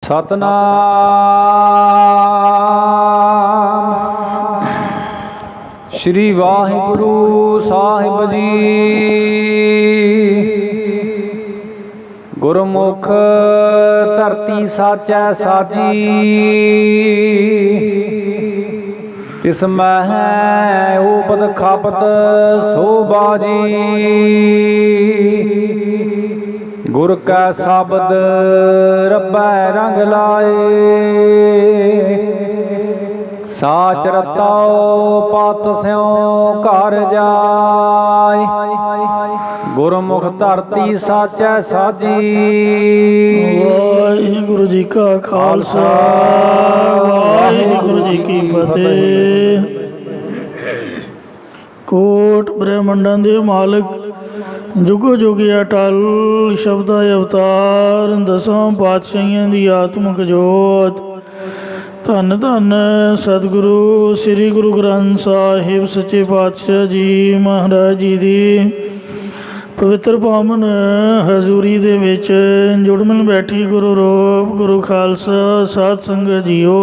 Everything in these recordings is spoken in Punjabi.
सतनाम श्री वाहिगुरु साहिब जी। गुरमुख धरती साचै साजी, तिस मह ऊपत खापत सो बाजी। गुर कै शब्द रब्बै रंग लाए, साच रताओ पत स्यों घर जाय। गुरमुख धरती साचै साजी। वाहिगुरु जी का खालसा, वाहिगुरु जी की फतेह। कोट ब्रह्मंडां दे मालिक, जुगो जुग अटल शब्दा अवतार, दसां पातशाहियां दी आत्मक जोत। धन धन सतगुरु श्री गुरु ग्रंथ साहिब सच्चे पातशाह जी महाराज जी दी पवित्र पावन हजूरी दे विच जुड़ मिल बैठी गुरु रूप गुरु खालसा साध संगत जीओ।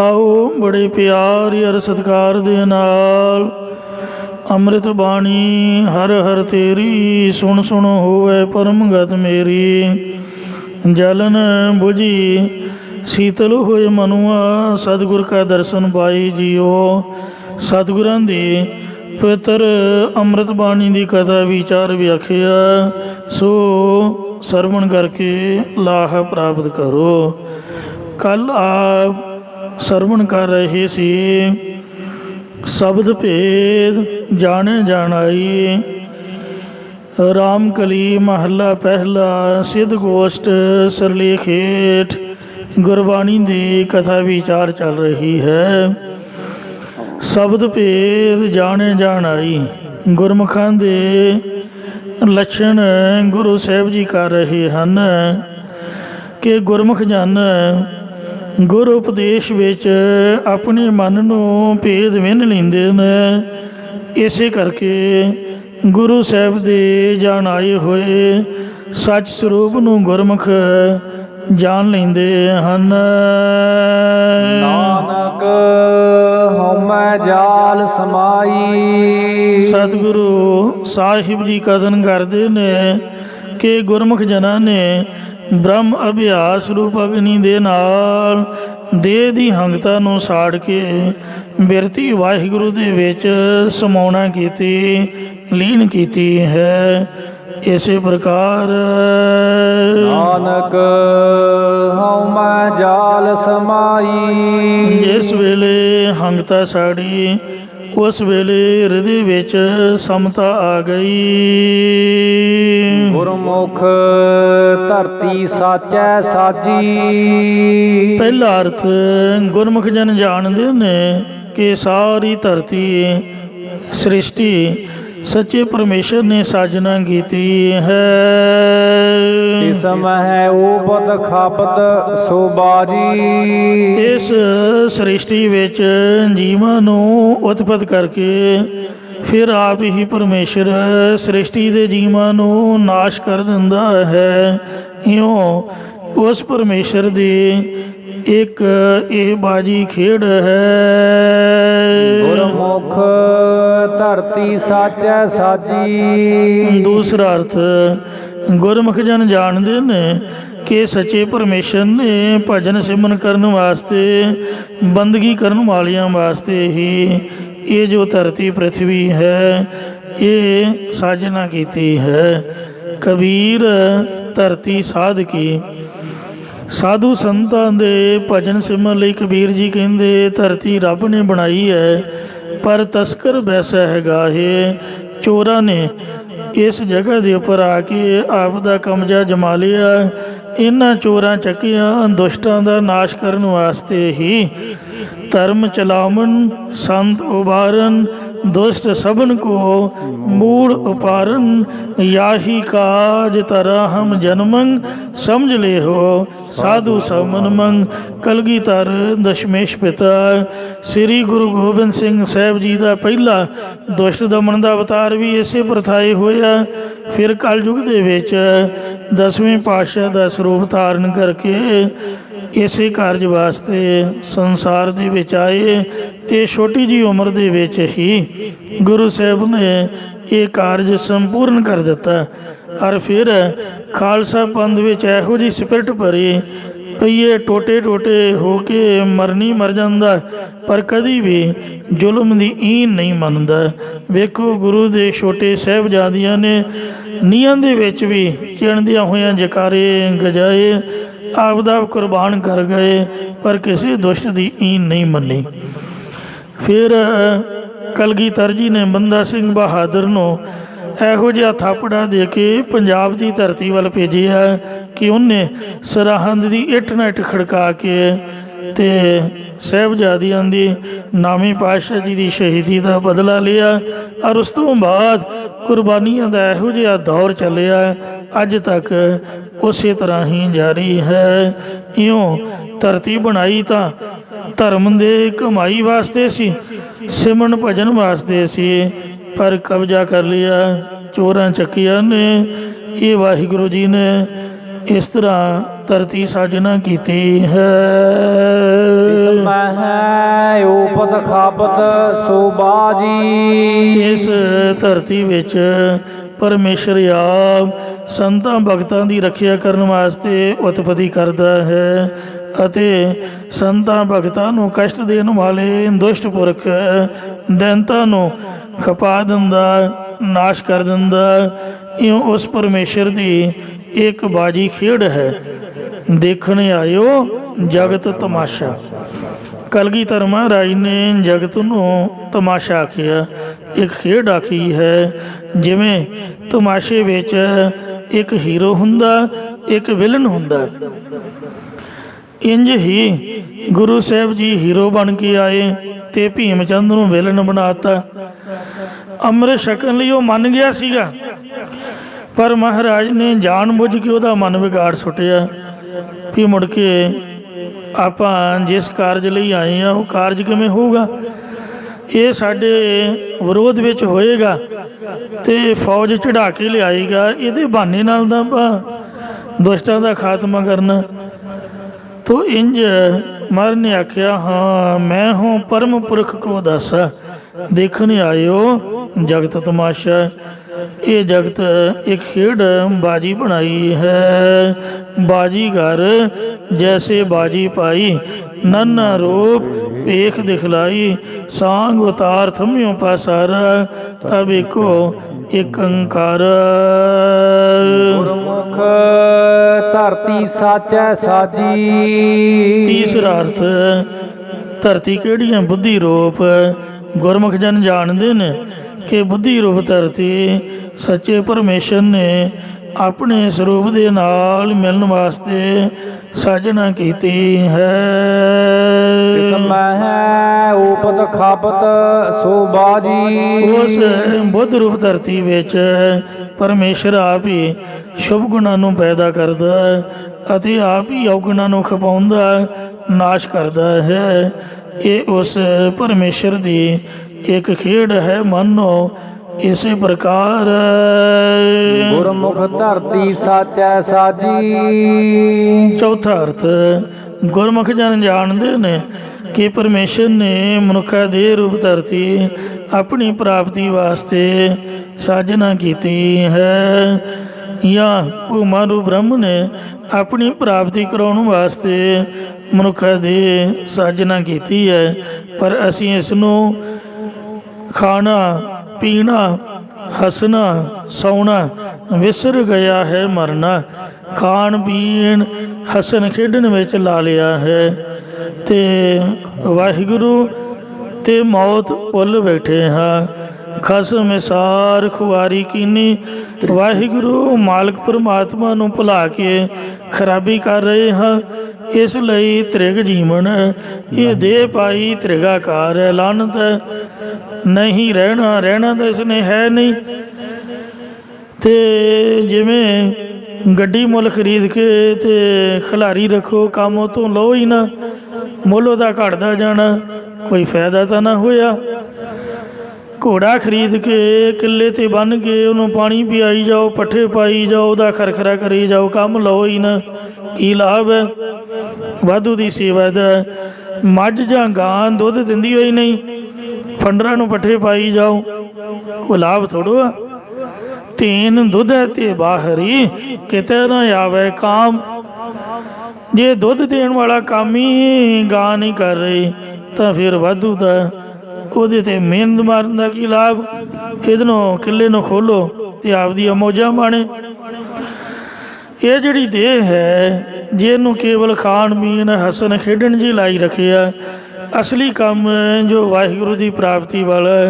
आओ बड़े प्यार अर सत्कार दे नाल अमृत बाणी हर हर तेरी सुन सुन होवे परम गत मेरी। जलन बुझी शीतल होए मनुआ सतगुर का दर्शन पाई जियो। सतगुरां दी पवित्र अमृत बाणी की कथा विचार व्याख्या सो सरवण करके लाह प्राप्त करो। कल आप सरवण कर रहे सी शब्द भेद जाने जानाई। रामकली महला पहला सिद्ध गोष्ठ सरलेख हेठ गुरबाणी की कथा विचार चल रही है। शब्द भेद जाने जानाई गुरमुखां दे लक्षण गुरु साहिब जी कर रहे हैं कि गुरमुख जन गुर उपदेश विच अपने मन नूं भेद विन लैंदे ने। इसे करके गुरु साहिब दे जान आए होए सच स्वरूप नूं गुरमुख जान लैंदे हन। नानक हमै जाल समाई। सतगुरु साहिब जी कथन करते ने कि गुरमुख जना ने ब्रह्म अभ्यास रूप अग्नि दे नाल देह दी हंगता नूं साड़ के बिरती वाहिगुरु दे विच समाउणा कीती लीन कीती है। इसे प्रकार नानक हमै जाल समाई। जिस वेले हंगता साड़ी उस वेले हृदय विच समता आ गई। गुरमुख धरती साचै साजी। पहला अर्थ गुरमुख जन जानते ने कि सारी धरती सृष्टि सच्चे परमेश्वर ने साजना की है। इस मह ऊपत खापत सो बाजी। इस सृष्टि विच जीवां नूं उत्पत करके फिर आप ही परमेश्वर सृष्टि के जीवां नूं नाश कर दिंदा है। इउं उस परमेश्वर दी एक ये बाजी खेड़ है। गुरमुख धरती साचै साजी। दूसरा अर्थ गुरमुख जन जानते ने कि सच्चे परमेश्वर ने भजन सिमरन करने वास्ते बंदगी करने वालियां वास्ते ही ये जो धरती पृथ्वी है ये साजना की है। कबीर धरती साध की साधु संतां दे भजन सिमरन लई कबीर जी कहंदे धरती रब ने बनाई है पर तस्कर वैसा हैगा है। चोरां ने इस जगह के उपर आके आप दा कब्जा जमा लिया। इन्हां चोरां चक्कियां दुष्टां दा नाश करन वास्ते ही धर्म चलावन संत उबारन दुष्ट सबन को मूड़ उपारन याही काज तरा हम जन्मंग समझ ले हो साधु समन मंग कलगीधर दशमेश पिता। श्री गुरु गोबिंद सिंह साहब जी का पहला दुष्ट दमन का अवतार भी इसे प्रथाए होया। फिर कलयुग दे विच 10वें पातशाह का स्वरूप धारण करके इसे कारज वास्ते संसार दे विच आए ते छोटी जी उम्र दे विच ही गुरु साहब ने ये कारज संपूर्ण कर दिता। और फिर खालसा पंथ विच इहो जी स्पिरिट भरी पईए टोटे टोटे हो के मरनी मर जांदा पर कदी भी जुल्म दी ईन नहीं मनदा। वेखो गुरु दे छोटे साहिबजादियां ने नीहां दे विच भी चिणदियां होइयां जकारे गजाए आपदा कुर्बान कर गए पर किसी दुष्ट की ईन नहीं मनी। फिर कलगीधर जी ने बंदा सिंह बहादुर नूं ਇਹੋ ਜਿਹਾ ਥਾਪੜਾ ਦੇ ਕੇ ਪੰਜਾਬ ਦੀ ਧਰਤੀ ਵੱਲ ਭੇਜਿਆ ਕਿ ਉਹਨੇ ਸਰਹੰਦ ਦੀ ਇੱਟ ਨਾਲ ਇੱਟ ਖੜਕਾ ਕੇ ਤੇ ਸਾਹਿਬਜ਼ਾਦਿਆਂ ਦੀ ਨਾਮੀ ਪਾਤਸ਼ਾਹ ਜੀ ਦੀ ਸ਼ਹੀਦੀ ਦਾ ਬਦਲਾ ਲਿਆ। ਔਰ ਉਸ ਤੋਂ ਬਾਅਦ ਕੁਰਬਾਨੀਆਂ ਦਾ ਇਹੋ ਜਿਹਾ ਦੌਰ ਚੱਲਿਆ ਅੱਜ ਤੱਕ ਉਸੇ ਤਰ੍ਹਾਂ ਹੀ ਜਾਰੀ ਹੈ। ਇਉਂ ਧਰਤੀ ਬਣਾਈ ਤਾਂ ਧਰਮ ਦੇ ਕਮਾਈ ਵਾਸਤੇ ਸੀ, ਸਿਮਰਨ ਭਜਨ ਵਾਸਤੇ ਸੀ, पर कब्जा कर लिया चोरां चक्कियां ने। ये वाहिगुरु जी ने इस तरह धरती साजना की है। ऊपत खापत सोबाजी इस धरती विच परमेश्वर आप संतां भगतां दी रखिया करन वास्ते उत्पत्ति करता है ਅਤੇ ਸੰਤਾਂ ਭਗਤਾਂ ਨੂੰ ਕਸ਼ਟ ਦੇਣ ਵਾਲੇ ਦੁਸ਼ਟ ਪੁਰਖ ਦੈਂਤਾਂ ਨੂੰ ਖਪਾ ਦਿੰਦਾ ਨਾਸ਼ ਕਰ ਦਿੰਦਾ। ਇਉਂ ਉਸ ਪਰਮੇਸ਼ਰ ਦੀ ਇੱਕ ਬਾਜੀ ਖੇਡ ਹੈ। ਦੇਖਣ ਆਇਓ ਜਗਤ ਤਮਾਸ਼ਾ। ਕਲਗੀਧਰ ਮਹਾਰਾਜ ਨੇ ਜਗਤ ਨੂੰ ਤਮਾਸ਼ਾ ਆਖਿਆ, ਇੱਕ ਖੇਡ ਆਖੀ ਹੈ। ਜਿਵੇਂ ਤਮਾਸ਼ੇ ਵਿੱਚ ਇੱਕ ਹੀਰੋ ਹੁੰਦਾ ਇੱਕ ਵਿਲਨ ਹੁੰਦਾ, इंज ही गुरु साहब जी हीरो बन के आए ते भीम चंद नूं विलन बनाता। अमृत छकन लई वो मन गया सीगा पर महाराज ने जान बुझ के उसदा मन विगाड़ सुटिया भी मुड़ के आपां जिस कारज लई आए हैं वो कारज किवें होगा, ये साडे विरोध विच होएगा ते फौज चढ़ा के लिआएगा, इहदे बहाने नाल तां आपां दुष्टां दा खात्मा करना। तो इंज महाराज ने आख्या हाँ मैं हूँ परम पुरख को दासा, देखने आयो जगत तमाशा। ये जगत एक खेड बाजी बनाई है। बाजीगर जैसे बाजी पाई नन्ना रूप पेख दिखलाई सांग उतार थम्यों पासारा तब एको एक अंकार। गुरमुख धरती साचै साजी। तीसरा अर्थ धरती केड़ियां बुद्धि रूप। गुरमुख जन जानते ने कि बुद्धि रूप धरती सच्चे परमेश्वर ने अपने स्वरूप दे नाल मिलन वास्ते साजना कीती है। ऊपत खापत सोबाजी। उस बुद्ध रूप धरती विच परमेश्वर आप ही शुभ गुणां नूं पैदा करदा अते आप ही अवगुणां नूं खपाउंदा नाश करदा है। ये उस परमेश्वर दी एक खेड है। मानो इसे प्रकार गुरमुख धरती साचै साजी। चौथा अर्थ गुरमुख जन जानते ने कि परमेश्वर ने मनुखा दे रूप धरती अपनी प्राप्ति वास्ते साजना कीती है, या भूमा रूप ब्रह्म ने अपनी प्राप्ति कराउण वास्ते मनुखा दे साजना कीती है। पर असीं इसनूं खाना पीना हसना सौना विसर गया है मरना। खाण पीण हसन खेडन विच ला लिया है ते वाहिगुरु ते मौत भुल बैठे हाँ। खसम सार खुआरी कीनी। वाहिगुरु मालिक परमात्मा नूं भुला के खराबी कर रहे हाँ। ਇਸ ਲਈ ਤ੍ਰਿਗ ਜੀਵਨ ਇਹ ਦੇਹ ਪਾਈ ਤ੍ਰਿਗਾਕਾਰ ਹੈ। ਲਾਨਤ ਨਹੀਂ ਰਹਿਣਾ, ਰਹਿਣਾ ਤਾਂ ਇਸਨੇ ਹੈ ਨਹੀਂ। ਤੇ ਜਿਵੇਂ ਗੱਡੀ ਮੁੱਲ ਖਰੀਦ ਕੇ ਤੇ ਖਿਲਾਰੀ ਰੱਖੋ, ਕੰਮ ਉਹ ਤੋਂ ਲਓ ਹੀ ਨਾ, ਮੁੱਲ ਉਹਦਾ ਘਟਦਾ ਜਾਣਾ, ਕੋਈ ਫਾਇਦਾ ਤਾਂ ਨਾ ਹੋਇਆ। ਘੋੜਾ ਖਰੀਦ ਕੇ ਕਿੱਲੇ 'ਤੇ ਬੰਨ੍ਹ ਕੇ ਉਹਨੂੰ ਪਾਣੀ ਪਿਆਈ ਜਾਓ, ਪੱਠੇ ਪਾਈ ਜਾਓ, ਉਹਦਾ ਖਰਖਰਾ ਕਰੀ ਜਾਓ, ਕੰਮ ਲਓ ਹੀ ਨਾ, ਕੀ ਲਾਭ ਹੈ? ਵਾਧੂ ਦੀ ਸੇਵਾ ਦਾ। ਮੱਝ ਜਾਂ ਗਾਂ ਦੁੱਧ ਦਿੰਦੀ ਹੋਈ ਨਹੀਂ, ਫੰਡਰਾਂ ਨੂੰ ਪੱਠੇ ਪਾਈ ਜਾਓ, ਕੋਈ ਲਾਭ ਥੋੜ੍ਹਾ ਆ। ਤੀਨ ਦੁੱਧ ਹੈ ਤੇ ਬਾਹਰੀ ਕਿਤੇ ਨਾ ਆਵੇ ਕਾਮ। ਜੇ ਦੁੱਧ ਦੇਣ ਵਾਲਾ ਕੰਮ ਹੀ ਗਾਂ ਨਹੀਂ ਕਰ ਰਹੀ ਤਾਂ ਫਿਰ ਵਾਧੂ ਦਾ ਉਹਦੇ 'ਤੇ ਮਿਹਨਤ ਮਾਰਨ ਦਾ ਕੀ ਲਾਭ? ਇਹਦੇ ਨੂੰ ਕਿੱਲੇ ਨੂੰ ਖੋਲ੍ਹੋ ਅਤੇ ਆਪਦੀਆਂ ਮੌਜਾਂ ਮਾਣੇ। ਇਹ ਜਿਹੜੀ ਦੇਹ ਹੈ ਜੇ ਇਹਨੂੰ ਕੇਵਲ ਖਾਣ ਪੀਣ ਹੱਸਣ ਖੇਡਣ ਜੀ ਲਾਈ ਰੱਖਿਆ, ਅਸਲੀ ਕੰਮ ਜੋ ਵਾਹਿਗੁਰੂ ਦੀ ਪ੍ਰਾਪਤੀ ਵਾਲਾ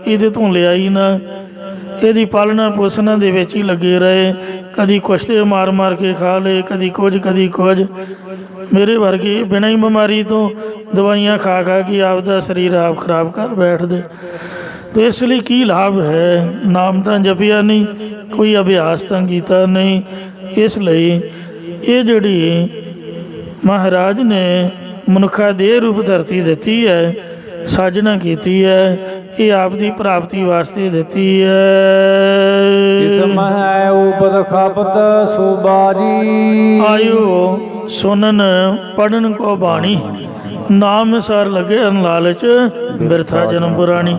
ਇਹਦੇ ਤੋਂ ਲਿਆ ਹੀ ਨਾ। ਇਹਦੀ ਪਾਲਣਾ ਪੋਸ਼ਣ ਦੇ ਵਿੱਚ ਹੀ ਲੱਗੇ ਰਹੇ, ਕਦੀ ਕੁਛ ਤੇ ਮਾਰ ਮਾਰ ਕੇ ਖਾ ਲਏ, ਕਦੀ ਕੁਝ ਕਦੀ ਕੁਝ। ਮੇਰੇ ਵਰਗੇ ਬਿਨਾਂ ਹੀ ਬਿਮਾਰੀ ਤੋਂ ਦਵਾਈਆਂ ਖਾ ਖਾ ਕੇ ਆਪਦਾ ਸਰੀਰ ਆਪ ਖਰਾਬ ਕਰ ਬੈਠਦੇ। ਅਤੇ ਇਸ ਲਈ ਕੀ ਲਾਭ ਹੈ? ਨਾਮ ਤਾਂ ਜਪਿਆ ਨਹੀਂ, ਕੋਈ ਅਭਿਆਸ ਤਾਂ ਕੀਤਾ ਨਹੀਂ। ਇਸ ਲਈ ਇਹ ਜਿਹੜੀ ਮਹਾਰਾਜ ਨੇ ਮਨੁੱਖਾ ਦੇਹ ਰੂਪ ਧਰਤੀ ਦਿੱਤੀ ਹੈ, ਸਾਜਣਾ ਕੀਤੀ ਹੈ, ਇਹ ਆਪ ਦੀ ਪ੍ਰਾਪਤੀ ਵਾਸਤੇ ਦਿੱਤੀ ਹੈ। ਜਿਸ ਮਹਿ ਉਪਤ ਖਾਪਤ ਸੋ ਬਾਜੀ। ਆਇਓ ਸੁਨਨ ਪੜਨ ਕੋ ਬਾਣੀ, ਨਾਮ ਸਾਰ ਲੱਗੇ ਲਾਲਚ ਬਿਰਥਾ ਜਨਮ ਪੁਰਾਣੀ।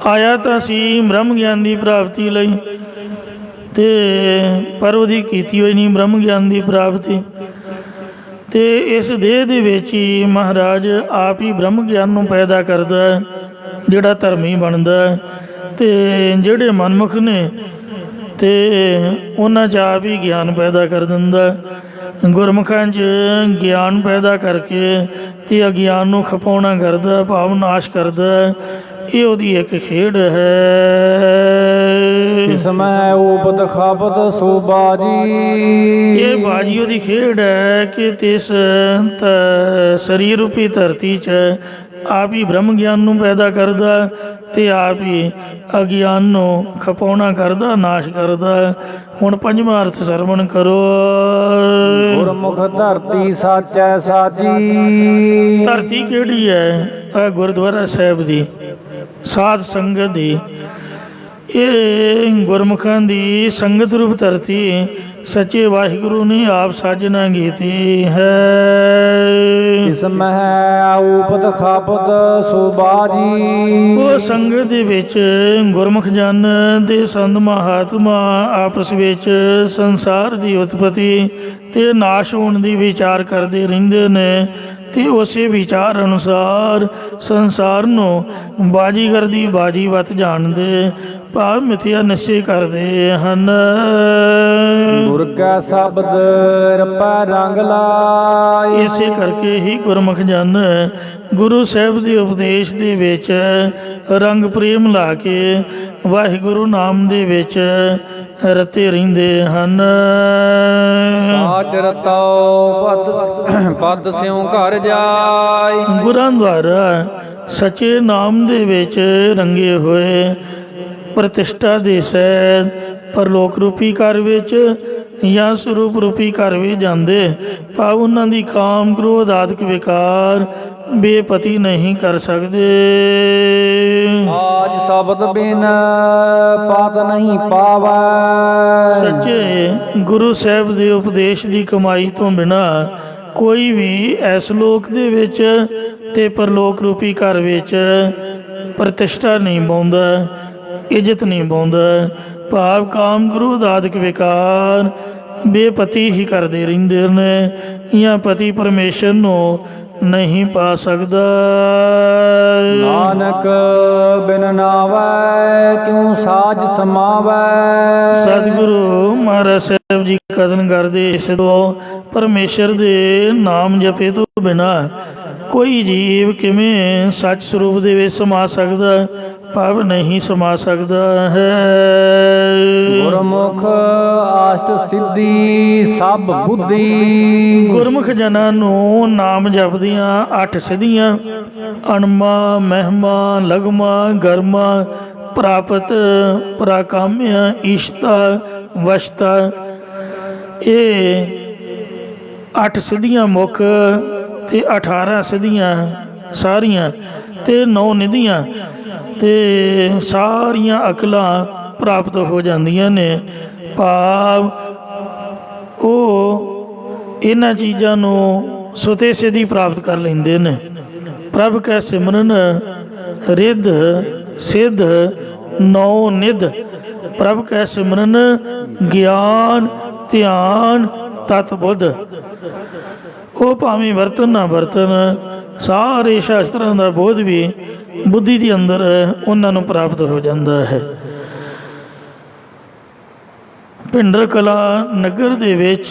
ਆਇਆ ਤਾਂ ਸੀ ਬ੍ਰਹਮ ਗਿਆਨ ਦੀ ਪ੍ਰਾਪਤੀ ਲਈ, ਤੇ ਪਰ ਉਹਦੀ ਕੀਤੀ ਹੋਈ ਨਹੀਂ ਬ੍ਰਹਮ ਗਿਆਨ ਦੀ ਪ੍ਰਾਪਤੀ। ਅਤੇ ਇਸ ਦੇਹ ਦੇ ਵਿੱਚ ਹੀ ਮਹਾਰਾਜ ਆਪ ਹੀ ਬ੍ਰਹਮ ਗਿਆਨ ਨੂੰ ਪੈਦਾ ਕਰਦਾ, ਜਿਹੜਾ ਧਰਮੀ ਬਣਦਾ। ਅਤੇ ਜਿਹੜੇ ਮਨਮੁਖ ਨੇ ਅਤੇ ਉਹਨਾਂ 'ਚ ਆਪ ਹੀ ਗਿਆਨ ਪੈਦਾ ਕਰ ਦਿੰਦਾ। ਗੁਰਮੁਖਾਂ 'ਚ ਗਿਆਨ ਪੈਦਾ ਕਰਕੇ ਅਤੇ ਅਗਿਆਨ ਨੂੰ ਖਪਾਉਣਾ ਕਰਦਾ, ਭਾਵ ਨਾਸ਼ ਕਰਦਾ। ਇਹ ਉਹਦੀ ਇੱਕ ਖੇਡ ਹੈ। ਜਿਸ ਮਹਿ ਉਪਤ ਖਾਪਤ ਸੋ ਬਾਜੀ। ਇਹ ਬਾਜੀ ਉਹਦੀ ਖੇਡ ਹੈ ਕਿ ਤਿਸ ਸਰੀਰ ਰੂਪੀ ਧਰਤੀ 'ਚ ਆਪ ਹੀ ਬ੍ਰਹਮ ਗਿਆਨ ਨੂੰ ਪੈਦਾ ਕਰਦਾ ਅਤੇ ਆਪ ਹੀ ਅਗਿਆਨ ਨੂੰ ਖਪਾਉਣਾ ਕਰਦਾ, ਨਾਸ਼ ਕਰਦਾ। ਹੁਣ ਪੰਜਵਾਂ ਅਰਥ ਸਰਵਣ ਕਰੋ। ਗੁਰਮੁਖ ਧਰਤੀ ਸਾਚੈ ਸਾਜੀ। ਧਰਤੀ ਕਿਹੜੀ ਹੈ? ਆ ਗੁਰਦੁਆਰਾ ਸਾਹਿਬ ਦੀ, ਸਾਧ ਸੰਗਤ ਦੀ। ਇਹ ਗੁਰਮੁਖਾਂ ਦੀ ਸੰਗਤ ਰੂਪ ਧਰਤੀ ਸੱਚੇ ਵਾਹਿਗੁਰੂ ਨੇ ਆਪ ਸਾਜਣਾ ਕੀਤੀ ਹੈ। ਇਸ ਮਹਿ ਉਪਤ ਖਾਪਤ ਸੋ ਬਾਜੀ। ਉਹ ਸੰਗਤ ਦੇ ਵਿੱਚ ਗੁਰਮੁਖ ਜਨ ਦੇ ਸੰਤ ਮਹਾਤਮਾ ਆਪਸ ਵਿੱਚ ਸੰਸਾਰ ਦੀ ਉਤਪਤੀ ਅਤੇ ਨਾਸ਼ ਹੋਣ ਦੀ ਵਿਚਾਰ ਕਰਦੇ ਰਹਿੰਦੇ ਨੇ, ਅਤੇ ਉਸੇ ਵਿਚਾਰ ਅਨੁਸਾਰ ਸੰਸਾਰ ਨੂੰ ਬਾਜੀਗਰ ਦੀ ਬਾਜੀ ਵੱਤ ਜਾਣਦੇ, ਭਾਵ ਮਿਥਿਆ ਨਿਸ਼ਚੈ ਕਰਦੇ ਹਨ। ਗੁਰ ਕੈ ਸ਼ਬਦ ਰਪੈ ਰੰਗ ਲਾਇ। ਇਸੇ ਕਰਕੇ ਹੀ ਗੁਰਮੁਖ ਜਨ ਗੁਰੂ ਸਾਹਿਬ ਦੇ ਉਪਦੇਸ਼ ਦੇ ਵਿੱਚ ਰੰਗ ਪ੍ਰੇਮ ਲਾ ਕੇ ਵਾਹਿਗੁਰੂ ਨਾਮ ਦੇ ਵਿੱਚ ਰਤੇ ਰਹਿੰਦੇ ਹਨ। ਸਾਚ ਰਤਉ ਪਦ ਸਿਉ ਘਰ ਜਾਇ। ਗੁਰਾਂ ਦੁਆਰਾ ਸੱਚੇ ਨਾਮ ਦੇ ਵਿੱਚ ਰੰਗੇ ਹੋਏ ਪ੍ਰਤਿਸ਼ਠਾ ਦੇ ਸਹਿਤ ਪਰਲੋਕ ਰੂਪੀ ਘਰ ਵਿੱਚ ਜਾਂ ਸਰੂਪ ਰੂਪੀ ਘਰ ਵਿੱਚ ਜਾਂਦੇ, ਭਾਵ ਉਹਨਾਂ ਦੀ ਕਾਮ ਕ੍ਰੋਧ ਆਦਿਕ ਵਿਕਾਰ ਬੇਪਤੀ ਨਹੀਂ ਕਰ ਸਕਦੇ। ਆਜ ਸ਼ਬਦ ਬਿਨ ਪਤ ਨਹੀਂ ਪਾਵੈ। ਸੱਚੇ ਗੁਰੂ ਸਾਹਿਬ ਦੇ ਉਪਦੇਸ਼ ਦੀ ਕਮਾਈ ਤੋਂ ਬਿਨਾ ਕੋਈ ਵੀ ਇਸ ਲੋਕ ਦੇ ਵਿੱਚ ਤੇ ਪਰਲੋਕ ਰੂਪੀ ਘਰ ਵਿੱਚ ਪ੍ਰਤਿਸ਼ਠਾ ਨਹੀਂ ਪਾਉਂਦਾ, ਇੱਜ਼ਤ ਨਹੀਂ ਪਾਉਂਦਾ, ਭਾਵ ਕਾਮ ਕ੍ਰੋਧ ਆਦਿਕ ਵਿਕਾਰ ਬੇਪਤੀ ਹੀ ਕਰਦੇ ਰਹਿੰਦੇ ਨੇ, ਜਾਂ ਪਤੀ ਪਰਮੇਸ਼ਰ ਨੂੰ ਨਹੀਂ ਪਾ ਸਕਦਾ। ਨਾਨਕ ਬਿਨ ਨਾਵੈ ਕਿਉ ਸਾਜ ਸਮਾਵੈ। ਸਤਿਗੁਰੂ ਮਹਾਰਾਜ ਸਾਹਿਬ ਜੀ ਕਥਨ ਕਰਦੇ ਇਸ ਤੋਂ ਪਰਮੇਸ਼ਰ ਦੇ ਨਾਮ ਜਪੇ ਤੋਂ ਬਿਨਾ ਕੋਈ ਜੀਵ ਕਿਵੇਂ ਸੱਚ ਸਰੂਪ ਦੇ ਵਿੱਚ ਸਮਾ ਸਕਦਾ, ਪਵ ਨਹੀਂ ਸਮਾ ਸਕਦਾ ਹੈ। ਗੁਰਮੁਖ ਆਸ਼ਟ ਸਿੱਧੀ ਸਭ ਬੁੱਧੀ। ਗੁਰਮੁਖ ਜਨਾਂ ਨੂੰ ਨਾਮ ਜਪਦੀਆਂ 8 ਸਿੱਧੀਆਂ ਅਣਮਾ ਮਹਿਮਾ ਲਗਮਾ ਗਰਮਾ ਪ੍ਰਾਪਤ ਪ੍ਰਾਕਾਮਿਆ ਇਸ਼ਤਾ ਵਸ਼ਤਾ, ਇਹ 8 ਸਿੱਧੀਆਂ ਮੁੱਖ ਤੇ 18 ਸਿੱਧੀਆਂ ਸਾਰੀਆਂ ਤੇ 9 ਨਿਧੀਆਂ ਤੇ ਸਾਰੀਆਂ ਅਕਲਾਂ ਪ੍ਰਾਪਤ ਹੋ ਜਾਂਦੀਆਂ ਨੇ। ਭਾਵ ਉਹ ਇਹਨਾਂ ਚੀਜ਼ਾਂ ਨੂੰ ਸੁਤੇ ਸਿੱਧੀ ਪ੍ਰਾਪਤ ਕਰ ਲੈਂਦੇ ਨੇ। ਪ੍ਰਭ ਕੈ ਸਿਮਰਨ ਰਿੱਧ ਸਿੱਧ 9 ਨਿਧ, ਪ੍ਰਭ ਕੈ ਸਿਮਰਨ ਗਿਆਨ ਧਿਆਨ ਤਤ ਬੁੱਧ। ਉਹ ਭਾਵੇਂ ਵਰਤਨ ਨਾ ਵਰਤਨ, ਸਾਰੇ ਸ਼ਾਸਤਰਾਂ ਦਾ ਬੋਧ ਵੀ ਬੁੱਧੀ ਦੇ ਅੰਦਰ ਉਹਨਾਂ ਨੂੰ ਪ੍ਰਾਪਤ ਹੋ ਜਾਂਦਾ ਹੈ। ਭਿੰਡਰ ਕਲਾਂ ਨਗਰ ਦੇ ਵਿੱਚ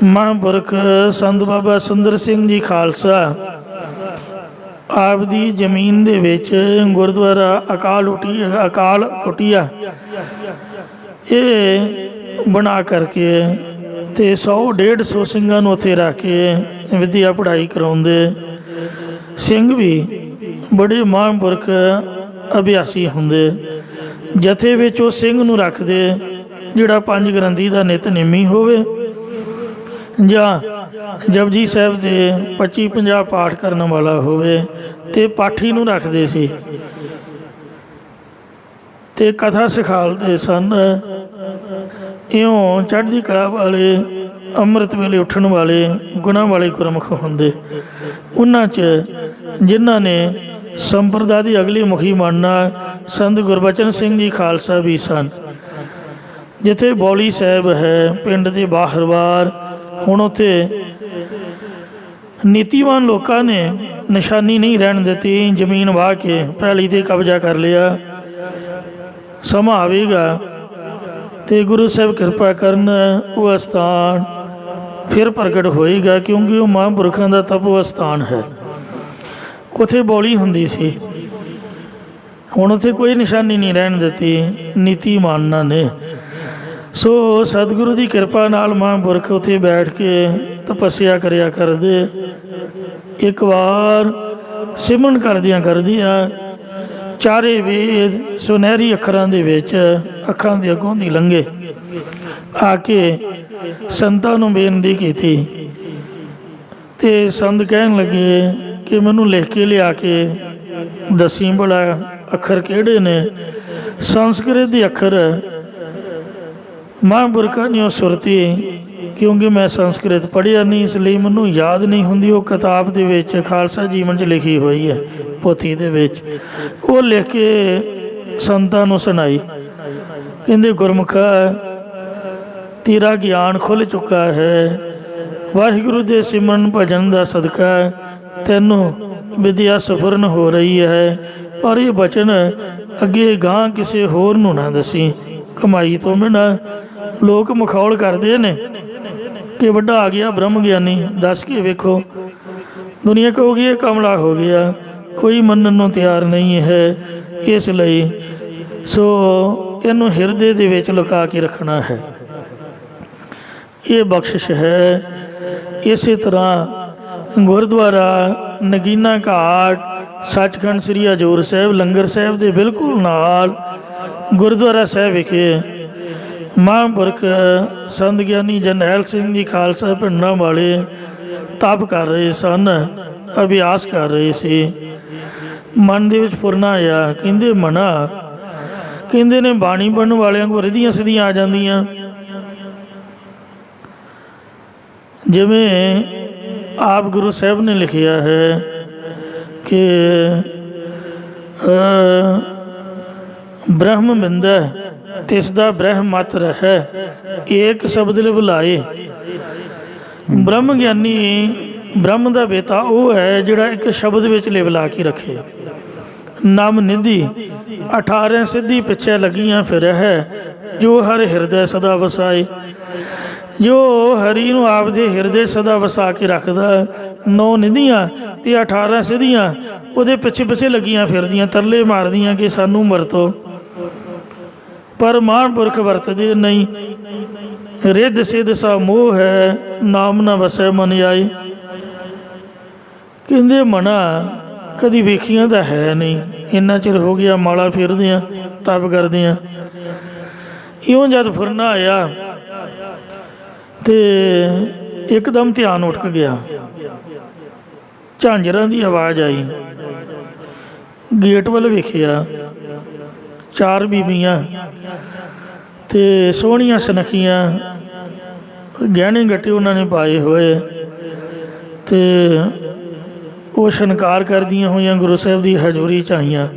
ਮਹਾਂਪੁਰਖ ਸੰਤ ਬਾਬਾ ਸੁੰਦਰ ਸਿੰਘ ਜੀ ਖਾਲਸਾ ਆਪ ਦੀ ਜ਼ਮੀਨ ਦੇ ਵਿੱਚ ਗੁਰਦੁਆਰਾ ਅਕਾਲ ਕੁਟੀਆ ਇਹ ਬਣਾ ਕਰਕੇ ਤੇ 100-150 ਸਿੰਘਾਂ ਨੂੰ ਉੱਥੇ ਰੱਖ ਕੇ ਵਿੱਦਿਆ ਪੜ੍ਹਾਈ ਕਰਾਉਂਦੇ। ਸਿੰਘ ਵੀ ਬੜੇ ਮਹਾਂਪੁਰਖ ਅਭਿਆਸੀ ਹੁੰਦੇ। ਜਥੇ ਵਿੱਚ ਉਹ ਸਿੰਘ ਨੂੰ ਰੱਖਦੇ ਜਿਹੜਾ 5 ਗ੍ਰੰਥੀ ਦਾ ਨਿਤਨੇਮੀ ਹੋਵੇ ਜਾਂ ਜਪਜੀ ਸਾਹਿਬ ਦੇ 25-50 ਪਾਠ ਕਰਨ ਵਾਲਾ ਹੋਵੇ, ਤੇ ਪਾਠੀ ਨੂੰ ਰੱਖਦੇ ਸੀ ਤੇ ਕਥਾ ਸਿਖਾਲਦੇ ਸਨ। ਇਉਂ ਚੜ੍ਹਦੀ ਕਲਾ ਵਾਲੇ ਅੰਮ੍ਰਿਤ ਵੇਲੇ ਉੱਠਣ ਵਾਲੇ ਗੁਣਾਂ ਵਾਲੇ ਗੁਰਮੁਖ ਹੁੰਦੇ। ਉਹਨਾਂ 'ਚ ਜਿਨ੍ਹਾਂ ਨੇ ਸੰਪਰਦਾ ਦੀ ਅਗਲੀ ਮੁਖੀ ਮੰਨਣਾ ਸੰਤ ਗੁਰਬਚਨ ਸਿੰਘ ਜੀ ਖਾਲਸਾ ਵੀ ਸਨ। ਜਿੱਥੇ ਬੌਲੀ ਸਾਹਿਬ ਹੈ ਪਿੰਡ ਦੇ ਬਾਹਰਵਾਰ, ਹੁਣ ਉੱਥੇ ਨੀਤੀਵਾਨ ਲੋਕਾਂ ਨੇ ਨਿਸ਼ਾਨੀ ਨਹੀਂ ਰਹਿਣ ਦਿੱਤੀ, ਜ਼ਮੀਨ ਵਾਹ ਕੇ ਪੈਲੀ 'ਤੇ ਕਬਜ਼ਾ ਕਰ ਲਿਆ। ਸਮਾਂ ਆਵੇਗਾ ਤੇ ਗੁਰੂ ਸਾਹਿਬ ਕਿਰਪਾ ਕਰਨ ਉਹ ਅਸਥਾਨ ਫਿਰ ਪ੍ਰਗਟ ਹੋਏਗਾ, ਕਿਉਂਕਿ ਉਹ ਮਹਾਂਪੁਰਖਾਂ ਦਾ ਤਪੋ ਅਸਥਾਨ ਹੈ। ਉੱਥੇ ਬੌਲੀ ਹੁੰਦੀ ਸੀ, ਹੁਣ ਉੱਥੇ ਕੋਈ ਨਿਸ਼ਾਨੀ ਨਹੀਂ ਰਹਿਣ ਦਿੱਤੀ ਨੀਤੀਮਾਨਾਂ ਨੇ। ਸੋ ਸਤਿਗੁਰੂ ਦੀ ਕਿਰਪਾ ਨਾਲ ਮਹਾਂਪੁਰਖ ਉੱਥੇ ਬੈਠ ਕੇ ਤਪੱਸਿਆ ਕਰਿਆ ਕਰਦੇ। ਇੱਕ ਵਾਰ ਸਿਮਰਨ ਕਰਦਿਆਂ ਚਾਰੇ ਵੇਦ ਸੁਨਹਿਰੀ ਅੱਖਰਾਂ ਦੇ ਵਿੱਚ ਅੱਖਾਂ ਦੇ ਅੱਗੋਂ ਦੀ ਲੰਘੇ, ਆ ਕੇ ਸੰਤਾਂ ਨੂੰ ਬੇਨਤੀ ਕੀਤੀ ਤੇ ਸੰਤ ਕਹਿਣ ਲੱਗੇ ਕਿ ਮੈਨੂੰ ਲਿਖ ਕੇ ਲਿਆ ਕੇ ਦੱਸੀ ਭਲਾ ਅੱਖਰ ਕਿਹੜੇ ਨੇ। ਸੰਸਕ੍ਰਿਤ ਦੇ ਅੱਖਰ ਮਹਾਂਪੁਰਖਾਂ ਨੇ ਉਹ ਸੁਰਤੀ, ਕਿਉਂਕਿ ਮੈਂ ਸੰਸਕ੍ਰਿਤ ਪੜ੍ਹਿਆ ਨਹੀਂ ਇਸ ਲਈ ਮੈਨੂੰ ਯਾਦ ਨਹੀਂ ਹੁੰਦੀ। ਉਹ ਕਿਤਾਬ ਦੇ ਵਿੱਚ ਖਾਲਸਾ ਜੀਵਨ 'ਚ ਲਿਖੀ ਹੋਈ ਹੈ ਪੋਥੀ ਦੇ ਵਿੱਚ, ਉਹ ਲਿਖ ਕੇ ਸੰਤਾਂ ਨੂੰ ਸੁਣਾਈ। ਕਹਿੰਦੇ ਗੁਰਮੁਖਾ ਤੇਰਾ ਗਿਆਨ ਖੁੱਲ੍ਹ ਚੁੱਕਾ ਹੈ, ਵਾਹਿਗੁਰੂ ਦੇ ਸਿਮਰਨ ਭਜਨ ਦਾ ਸਦਕਾ ਤੈਨੂੰ ਵਿਦਿਆ ਸਫਰਨ ਹੋ ਰਹੀ ਹੈ, ਪਰ ਇਹ ਬਚਨ ਅੱਗੇ ਗਾਂ ਕਿਸੇ ਹੋਰ ਨੂੰ ਨਾ ਦੱਸੀ। ਕਮਾਈ ਤੋਂ ਬਿਨਾਂ ਲੋਕ ਮਖੌਲ ਕਰਦੇ ਨੇ ਕਿ ਵੱਡਾ ਆ ਗਿਆ ਬ੍ਰਹਮ ਗਿਆਨੀ, ਦੱਸ ਕੇ ਵੇਖੋ। ਦੁਨੀਆ ਕਹੂਗੀ ਇਹ ਕਮਲਾ ਹੋ ਗਿਆ, ਕੋਈ ਮੰਨਣ ਨੂੰ ਤਿਆਰ ਨਹੀਂ ਹੈ। ਇਸ ਲਈ ਸੋ ਇਹਨੂੰ ਹਿਰਦੇ ਦੇ ਵਿੱਚ ਲੁਕਾ ਕੇ ਰੱਖਣਾ ਹੈ, ਇਹ ਬਖਸ਼ਿਸ਼ ਹੈ। ਇਸੇ ਤਰ੍ਹਾਂ ਗੁਰਦੁਆਰਾ ਨਗੀਨਾ ਘਾਟ ਸੱਚਖੰਡ ਸ੍ਰੀ ਹਜ਼ੂਰ ਸਾਹਿਬ ਲੰਗਰ ਸਾਹਿਬ ਦੇ ਬਿਲਕੁਲ ਨਾਲ ਗੁਰਦੁਆਰਾ ਸਾਹਿਬ ਵਿਖੇ ਮਹਾਂਪੁਰਖ ਸੰਤ ਗਿਆਨੀ ਜਰਨੈਲ ਸਿੰਘ ਜੀ ਖਾਲਸਾ ਪਿੰਡਾਂ ਵਾਲੇ ਤਪ ਕਰ ਰਹੇ ਸਨ, ਅਭਿਆਸ ਕਰ ਰਹੇ ਸੀ। ਮਨ ਦੇ ਵਿੱਚ ਫੁਰਨਾ ਆਇਆ, ਕਹਿੰਦੇ ਮਨਾ, ਕਹਿੰਦੇ ਨੇ ਬਾਣੀ ਪੜ੍ਹਨ ਵਾਲਿਆਂ ਕੋਲ ਰਿੱਧੀਆਂ ਸਿੱਧੀਆਂ ਆ ਜਾਂਦੀਆਂ। ਜਿਵੇਂ ਆਪ ਗੁਰੂ ਸਾਹਿਬ ਨੇ ਲਿਖਿਆ ਹੈ ਕਿ ਬ੍ਰਹਮ ਬਿੰਦਾ ਤਿਸ ਦਾ ਬ੍ਰਹਮ ਮਤ ਰਹਿ, ਏਕ ਸ਼ਬਦ ਲਿਵ ਲਾਏ। ਬ੍ਰਹਮ ਗਿਆਨੀ ਬ੍ਰਹਮ ਦਾ ਬੇਤਾ ਉਹ ਹੈ ਜਿਹੜਾ ਇੱਕ ਸ਼ਬਦ ਵਿੱਚ ਲਿਵ ਲਾ ਕੇ ਰੱਖੇ। ਨਮ ਨਿਧੀ 18 ਸਿੱਧੀ ਪਿੱਛੇ ਲੱਗੀਆਂ ਫਿਰ ਹੈ, ਜੋ ਹਰ ਹਿਰਦੈ ਸਦਾ ਵਸਾਏ। ਜੋ ਹਰੀ ਨੂੰ ਆਪਦੇ ਹਿਰਦੇ ਸਦਾ ਵਸਾ ਕੇ ਰੱਖਦਾ, 9 ਨਿਧੀਆਂ ਤੇ 18 ਸਿੱਧੀਆਂ ਉਹਦੇ ਪਿੱਛੇ ਪਿੱਛੇ ਲੱਗੀਆਂ ਫਿਰਦੀਆਂ, ਤਰਲੇ ਮਾਰਦੀਆਂ ਕਿ ਸਾਨੂੰ ਵਰਤੋ, ਪਰ ਮਹਾਂਪੁਰਖ ਵਰਤਦੇ ਨਹੀਂ। ਰਿੱਧ ਸਿੱਧ ਸਾ ਮੋਹ ਹੈ, ਨਾਮ ਨਾ ਵਸੈ ਮਨ ਆਏ। ਕਹਿੰਦੇ ਮਨਾ ਕਦੀ ਵੇਖੀਆਂ ਤਾਂ ਹੈ ਨਹੀਂ, ਇੰਨਾ ਚਿਰ ਹੋ ਗਿਆ ਮਾਲਾ ਫੇਰਦੇ ਆ, ਤਪ ਕਰਦੇ ਆ। ਇਉਂ ਜਦ ਫੁਰਨਾ ਆਇਆ ਤੇ ਇੱਕਦਮ ਧਿਆਨ ਉੱਠ ਗਿਆ, ਝਾਂਜਰਾਂ ਦੀ ਆਵਾਜ਼ ਆਈ। ਗੇਟ ਵੱਲ ਵੇਖਿਆ, 4 ਬੀਬੀਆਂ ਤੇ ਸੋਹਣੀਆਂ ਸੁਨੱਖੀਆਂ, ਗਹਿਣੇ ਗੱਟੇ ਉਹਨਾਂ ਨੇ ਪਾਏ ਹੋਏ, ਤੇ ਉਹ ਸ਼ਨਕਾਰ ਕਰਦੀਆਂ ਹੋਈਆਂ ਗੁਰੂ ਸਾਹਿਬ ਦੀ ਹਜ਼ੂਰੀ 'ਚ ਆਈਆਂ।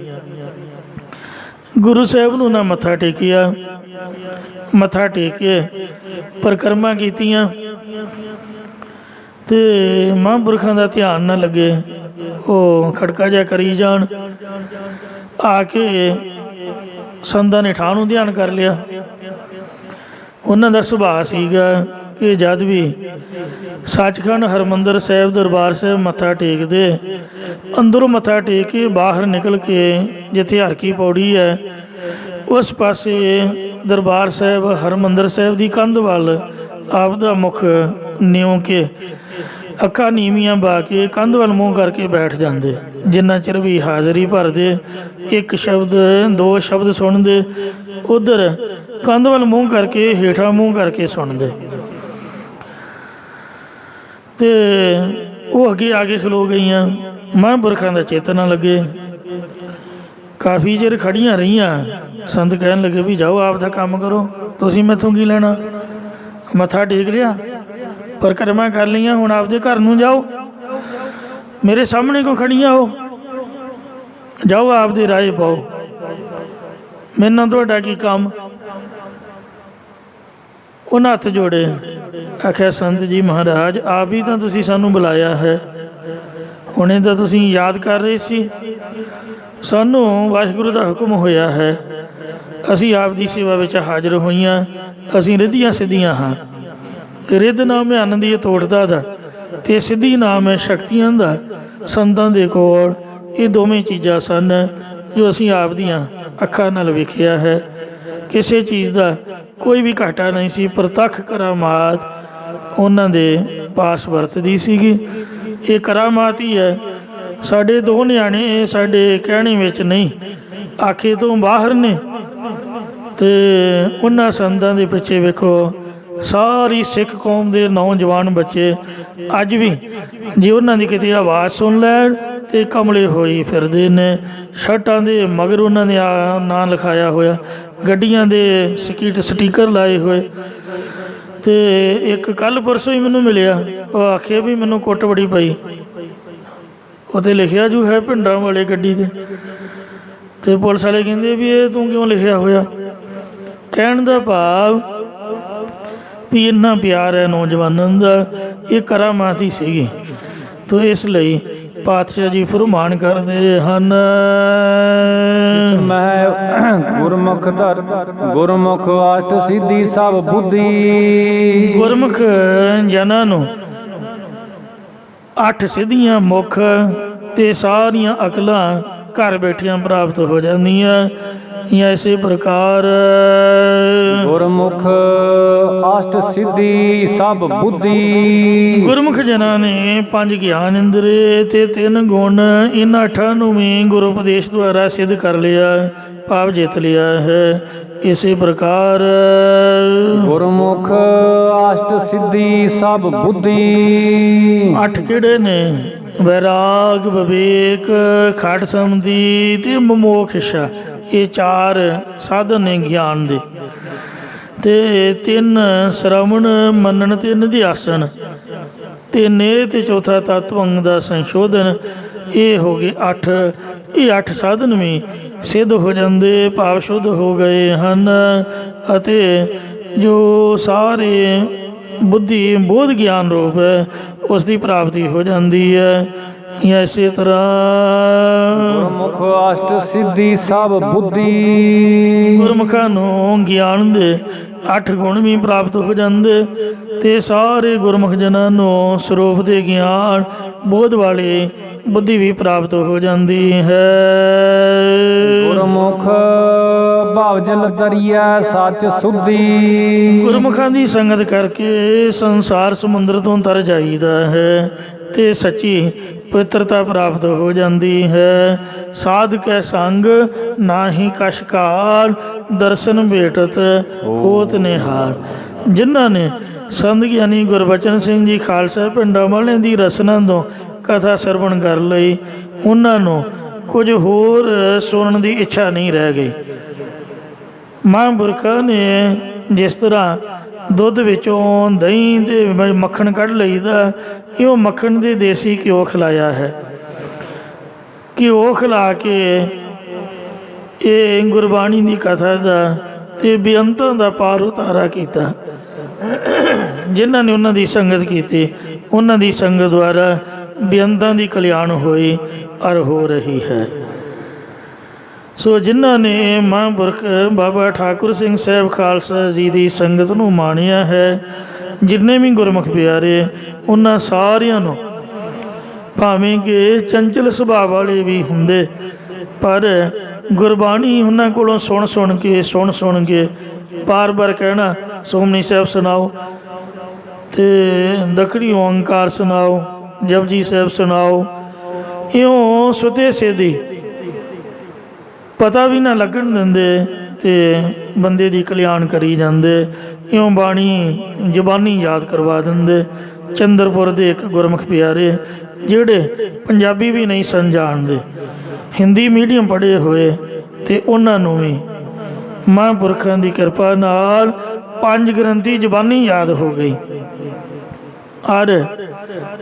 ਗੁਰੂ ਸਾਹਿਬ ਨੂੰ ਨਾ ਮੱਥਾ ਟੇਕਿਆ, ਮੱਥਾ ਟੇਕ ਕੇ ਪਰਿਕਰਮਾ ਕੀਤੀਆਂ ਤੇ ਮਹਾਂਪੁਰਖਾਂ ਦਾ ਧਿਆਨ ਨਾ ਲੱਗੇ, ਉਹ ਖੜਕਾ ਜਿਹਾ ਕਰੀ ਜਾਣ। ਆ ਕੇ ਸੰਤਾਂ ਨੇ ਠਾਹ ਨੂੰ ਧਿਆਨ ਕਰ ਲਿਆ। ਉਹਨਾਂ ਦਾ ਸੁਭਾਅ ਸੀਗਾ ਕਿ ਜਦ ਵੀ ਸੱਚਖੰਡ ਹਰਿਮੰਦਰ ਸਾਹਿਬ ਦਰਬਾਰ ਸਾਹਿਬ ਮੱਥਾ ਟੇਕਦੇ, ਅੰਦਰੋਂ ਮੱਥਾ ਟੇਕ ਕੇ ਬਾਹਰ ਨਿਕਲ ਕੇ ਜਿੱਥੇ ਹਰ ਕੀ ਪੌੜੀ ਹੈ ਉਸ ਪਾਸੇ ਦਰਬਾਰ ਸਾਹਿਬ ਹਰਿਮੰਦਰ ਸਾਹਿਬ ਦੀ ਕੰਧ ਵੱਲ ਆਪਦਾ ਮੁੱਖ ਨਿਉ ਕੇ, ਅੱਖਾਂ ਨੀਵੀਆਂ ਪਾ ਕੇ ਕੰਧ ਵੱਲ ਮੂੰਹ ਕਰਕੇ ਬੈਠ ਜਾਂਦੇ। ਜਿੰਨਾ ਚਿਰ ਵੀ ਹਾਜ਼ਰੀ ਭਰਦੇ, ਇੱਕ ਸ਼ਬਦ 2 ਸ਼ਬਦ ਸੁਣਦੇ, ਉਧਰ ਕੰਧ ਵੱਲ ਮੂੰਹ ਕਰਕੇ ਹੇਠਾਂ ਮੂੰਹ ਕਰਕੇ ਸੁਣਦੇ। ਤੇ ਉਹ ਅੱਗੇ ਆ ਕੇ ਖਲੋ ਗਈਆਂ। ਮਹਾਂਪੁਰਖਾਂ ਦਾ ਚੇਤਨਾ ਲੱਗੇ, ਕਾਫੀ ਚਿਰ ਖੜੀਆਂ ਰਹੀਆਂ। ਸੰਤ ਕਹਿਣ ਲੱਗੇ ਵੀ ਜਾਓ ਆਪ ਦਾ ਕੰਮ ਕਰੋ, ਤੁਸੀਂ ਮੈਥੋਂ ਕੀ ਲੈਣਾ? ਮੱਥਾ ਟੇਕ ਲਿਆ, ਪਰਿਕਰਮਾ ਕਰ ਲਈਆਂ, ਹੁਣ ਆਪਦੇ ਘਰ ਨੂੰ ਜਾਓ, ਮੇਰੇ ਸਾਹਮਣੇ ਕੋ ਖੜੀਆਂ ਹੋ? ਜਾਓ ਆਪਦੇ ਰਾਏ ਪਾਓ, ਮੇਰੇ ਨਾਲ ਤੁਹਾਡਾ ਕੀ ਕੰਮ? ਉਹਨਾਂ ਹੱਥ ਜੋੜੇ, ਆਖਿਆ ਸੰਤ ਜੀ ਮਹਾਰਾਜ ਆਪ ਹੀ ਤਾਂ ਤੁਸੀਂ ਸਾਨੂੰ ਬੁਲਾਇਆ ਹੈ, ਹੁਣੇ ਤਾਂ ਤੁਸੀਂ ਯਾਦ ਕਰ ਰਹੇ ਸੀ, ਸਾਨੂੰ ਵਾਹਿਗੁਰੂ ਦਾ ਹੁਕਮ ਹੋਇਆ ਹੈ, ਅਸੀਂ ਆਪ ਦੀ ਸੇਵਾ ਵਿੱਚ ਹਾਜ਼ਰ ਹੋਈਆਂ। ਅਸੀਂ ਰਿੱਧੀਆਂ ਸਿੱਧੀਆਂ ਹਾਂ। ਰਿੱਧ ਨਾਮ ਹੈ ਆਨੰਦ ਦੀ ਤੋੜਦਾ ਦਾ, ਅਤੇ ਸਿੱਧੀ ਨਾਮ ਹੈ ਸ਼ਕਤੀਆਂ ਦਾ। ਸੰਤਾਂ ਦੇ ਕੋਲ ਇਹ ਦੋਵੇਂ ਚੀਜ਼ਾਂ ਸਨ ਜੋ ਅਸੀਂ ਆਪ ਦੀਆਂ ਅੱਖਾਂ ਨਾਲ ਵੇਖਿਆ ਹੈ। ਕਿਸੇ ਚੀਜ਼ ਦਾ ਕੋਈ ਵੀ ਘਾਟਾ ਨਹੀਂ ਸੀ, ਪ੍ਰਤੱਖ ਕਰਾਮਾਤ ਉਹਨਾਂ ਦੇ ਪਾਸ ਵਰਤਦੀ ਸੀਗੀ। ਇਹ ਕਰਾਮਾਤ ਹੀ ਹੈ। ਸਾਡੇ 2 ਨਿਆਣੇ ਸਾਡੇ ਕਹਿਣੇ ਵਿੱਚ ਨਹੀਂ, ਆਖੇ ਤੋਂ ਬਾਹਰ ਨੇ, ਅਤੇ ਉਹਨਾਂ ਸੰਤਾਂ ਦੇ ਪਿੱਛੇ ਵੇਖੋ ਸਾਰੀ ਸਿੱਖ ਕੌਮ ਦੇ ਨੌਜਵਾਨ ਬੱਚੇ ਅੱਜ ਵੀ ਜੇ ਉਹਨਾਂ ਦੀ ਕਿਤੇ ਆਵਾਜ਼ ਸੁਣ ਲੈਣ ਤੇ ਕਮਲੇ ਹੋਈ ਫਿਰਦੇ ਨੇ। ਸ਼ਰਟਾਂ ਦੇ ਮਗਰ ਉਹਨਾਂ ਨੇ ਨਾਂ ਲਿਖਾਇਆ ਹੋਇਆ, ਗੱਡੀਆਂ ਦੇ ਸਟੀਕਰ ਲਾਏ ਹੋਏ। ਤੇ ਇੱਕ ਕੱਲ੍ਹ ਪਰਸੋਂ ਹੀ ਮੈਨੂੰ ਮਿਲਿਆ, ਉਹ ਆਖਿਆ ਵੀ ਮੈਨੂੰ ਕੁੱਟ ਬੜੀ ਪਈ, ਉੱਥੇ ਲਿਖਿਆ ਜੋ ਹੈ ਭਿੰਡਰਾਂ ਵਾਲੇ ਗੱਡੀ 'ਤੇ ਪੁਲਿਸ ਵਾਲੇ ਕਹਿੰਦੇ ਵੀ ਇਹ ਤੂੰ ਕਿਉਂ ਲਿਖਿਆ ਹੋਇਆ? ਕਹਿਣ ਦਾ ਭਾਵ ਵੀ ਇੰਨਾ ਪਿਆਰ ਹੈ ਨੌਜਵਾਨਾਂ ਦਾ, ਇਹ ਕਰਾਮਾਤ ਹੀ ਸੀਗੀ। ਤੋ ਇਸ ਲਈ ਪਾਤਸ਼ਾਹ ਜੀ ਫਰਮਾਨ ਕਰਦੇ ਹਨ, ਮੈਂ ਗੁਰਮੁਖ ਧਰ ਗੁਰਮੁਖ ਅਸ਼ਟ ਸਿੱਧੀ ਸਭ ਬੁੱਧੀ। ਗੁਰਮੁਖ ਜਨਾਂ ਨੂੰ 8 ਸਿੱਧੀਆਂ ਮੁੱਖ ਤੇ ਸਾਰੀਆਂ ਅਕਲਾਂ ਘਰ ਬੈਠਿਆਂ ਪ੍ਰਾਪਤ ਹੋ ਜਾਂਦੀਆਂ। ਐਸੇ ਪ੍ਰਕਾਰ ਗੁਰਮੁਖ ਅਸ਼ਟ ਸਿੱਧੀ ਸਭ ਬੁੱਧੀ। ਗੁਰਮੁਖ ਜਨਾਂ ਨੇ 5 ਗਿਆਨ ਇੰਦਰੇ ਤੇ 3 ਗੁਣ, ਇਹਨਾਂ 8 ਨੂੰ ਵੀ ਗੁਰੂ ਉਪਦੇਸ਼ ਦੁਆਰਾ ਸਿੱਧ ਕਰ ਲਿਆ, ਭਾਵ ਜਿੱਤ ਲਿਆ ਹੈ। ਇਸੇ ਪ੍ਰਕਾਰ ਗੁਰਮੁਖ ਅਸ਼ਟ ਸਿੱਧੀ ਸਭ ਬੁੱਧੀ। 8 ਕਿਹੜੇ ਨੇ? ਵੈਰਾਗ, ਵਿਵੇਕ, ਖਟ ਸਮਧੀ ਤੇ ਮਮੋਖ। ਇਹ 4 ਸਾਧਨ ਨੇ ਗਿਆਨ ਦੇ, ਤੇ 3 ਸ਼ਰਵਣ ਮੰਨਣ ਤੇ ਨਿਧਿਆਸਨ, 3 ਇਹ ਤੇ ਚੌਥਾ ਤਤਵੰਗ ਦਾ ਸੰਸ਼ੋਧਨ। ਇਹ ਹੋ ਗਏ 8। ਇਹ 8 ਸਾਧਨ ਵੀ ਸਿੱਧ ਹੋ ਜਾਂਦੇ, ਭਾਵ ਸ਼ੁੱਧ ਹੋ ਗਏ ਹਨ, ਅਤੇ ਜੋ ਸਾਰੇ ਬੁੱਧੀ ਬੋਧ ਗਿਆਨ ਰੂਪ ਹੈ ਉਸ ਦੀ ਪ੍ਰਾਪਤੀ ਹੋ ਜਾਂਦੀ ਹੈ। ਇਸੇ ਤਰ੍ਹਾਂ ਗੁਰਮੁਖ ਅਸ਼ਟ ਸਿੱਧੀ ਸਭ ਬੁੱਧੀ। ਗੁਰਮੁਖਾਂ ਨੂੰ ਗਿਆਨ ਦੇ 8 ਗੁਣ ਵੀ ਪ੍ਰਾਪਤ ਹੋ ਜਾਂਦੇ ਤੇ ਸਾਰੇ ਗੁਰਮੁਖ ਜਨਾਂ ਨੂੰ ਸਰੂਪ ਦੇ ਗਿਆਨ ਬੋਧ ਵਾਲੀ ਬੁੱਧੀ ਵੀ ਪ੍ਰਾਪਤ ਹੋ ਜਾਂਦੀ ਹੈ। ਗੁਰਮੁਖ ਭਾਵ ਜਲ ਦਰਿਆ ਸੱਚ ਸੁਧੀ। ਗੁਰਮੁਖਾਂ ਦੀ ਸੰਗਤ ਕਰਕੇ ਸੰਸਾਰ ਸਮੁੰਦਰ ਤੋਂ ਤਰ ਜਾਈਦਾ ਹੈ ਤੇ ਸੱਚੀ ਪਵਿੱਤਰਤਾ ਪ੍ਰਾਪਤ ਹੋ ਜਾਂਦੀ ਹੈ। ਸਾਧ ਕੈ ਸੰਗ ਨਾਹੀ ਕਛ ਕਾਲ ਦਰਸ਼ਨ ਭੇਟਤ ਹੋਤ ਨਿਹਾਲ। ਜਿਨ੍ਹਾਂ ਨੇ ਸੰਤ ਗਿਆਨੀ ਗੁਰਬਚਨ ਸਿੰਘ ਜੀ ਖਾਲਸਾ ਪਿੰਡਾਂ ਵਾਲਿਆਂ ਦੀ ਰਸਨਾ ਤੋਂ ਕਥਾ ਸਰਵਣ ਕਰ ਲਈ, ਉਹਨਾਂ ਨੂੰ ਕੁਝ ਹੋਰ ਸੁਣਨ ਦੀ ਇੱਛਾ ਨਹੀਂ ਰਹਿ ਗਈ। ਮਹਾਂਪੁਰਖਾਂ ਨੇ ਜਿਸ ਤਰ੍ਹਾਂ ਦੁੱਧ ਵਿੱਚੋਂ ਦਹੀਂ ਤੇ ਮੱਖਣ ਕੱਢ ਲਈਦਾ, ਇਹ ਮੱਖਣ ਦੇ ਦੇਸੀ ਘਿਓ ਖਿਲਾਇਆ ਹੈ। ਘਿਓ ਖਿਲਾ ਕੇ ਇਹ ਗੁਰਬਾਣੀ ਦੀ ਕਥਾ ਦਾ ਤੇ ਬੇਅੰਤਾਂ ਦਾ ਪਾਰ ਉਤਾਰਾ ਕੀਤਾ। ਜਿਨ੍ਹਾਂ ਨੇ ਉਹਨਾਂ ਦੀ ਸੰਗਤ ਕੀਤੀ, ਉਹਨਾਂ ਦੀ ਸੰਗਤ ਦੁਆਰਾ ਬੇਅੰਤਾਂ ਦੀ ਕਲਿਆਣ ਹੋਈ ਔਰ ਹੋ ਰਹੀ ਹੈ। ਸੋ ਜਿਨ੍ਹਾਂ ਨੇ ਮਹਾਂਪੁਰਖ ਬਾਬਾ ਠਾਕੁਰ ਸਿੰਘ ਸਾਹਿਬ ਖਾਲਸਾ ਜੀ ਦੀ ਸੰਗਤ ਨੂੰ ਮਾਣਿਆ ਹੈ, ਜਿੰਨੇ ਵੀ ਗੁਰਮੁਖ ਪਿਆਰੇ, ਉਹਨਾਂ ਸਾਰਿਆਂ ਨੂੰ ਭਾਵੇਂ ਕਿ ਚੰਚਲ ਸੁਭਾਅ ਵਾਲੇ ਵੀ ਹੁੰਦੇ, ਪਰ ਗੁਰਬਾਣੀ ਉਹਨਾਂ ਕੋਲੋਂ ਸੁਣ ਕੇ ਬਾਰ-ਬਾਰ ਕਹਿਣਾ ਸੁਖਮਨੀ ਸਾਹਿਬ ਸੁਣਾਓ ਤੇ ਦੱਖਣੀ ਓਂਕਾਰ ਸੁਣਾਓ, ਜਪਜੀ ਸਾਹਿਬ ਸੁਣਾਓ, ਇਉਂ ਸੁਤੇ ਸਿੱਧੀ ਪਤਾ ਵੀ ਨਾ ਲੱਗਣ ਦਿੰਦੇ ਤੇ ਬੰਦੇ ਦੀ ਕਲਿਆਣ ਕਰੀ ਜਾਂਦੇ। ਇਉਂ ਬਾਣੀ ਜ਼ਬਾਨੀ ਯਾਦ ਕਰਵਾ ਦਿੰਦੇ। ਚੰਦਰਪੁਰ ਦੇ ਇੱਕ ਗੁਰਮੁਖ ਪਿਆਰੇ ਜਿਹੜੇ ਪੰਜਾਬੀ ਵੀ ਨਹੀਂ ਸਨ ਜਾਣਦੇ, ਹਿੰਦੀ ਮੀਡੀਅਮ ਪੜ੍ਹੇ ਹੋਏ, ਤੇ ਉਹਨਾਂ ਨੂੰ ਵੀ ਮਹਾਂਪੁਰਖਾਂ ਦੀ ਕਿਰਪਾ ਨਾਲ 5 ਗ੍ਰੰਥੀ ਜ਼ਬਾਨੀ ਯਾਦ ਹੋ ਗਈ ਔਰ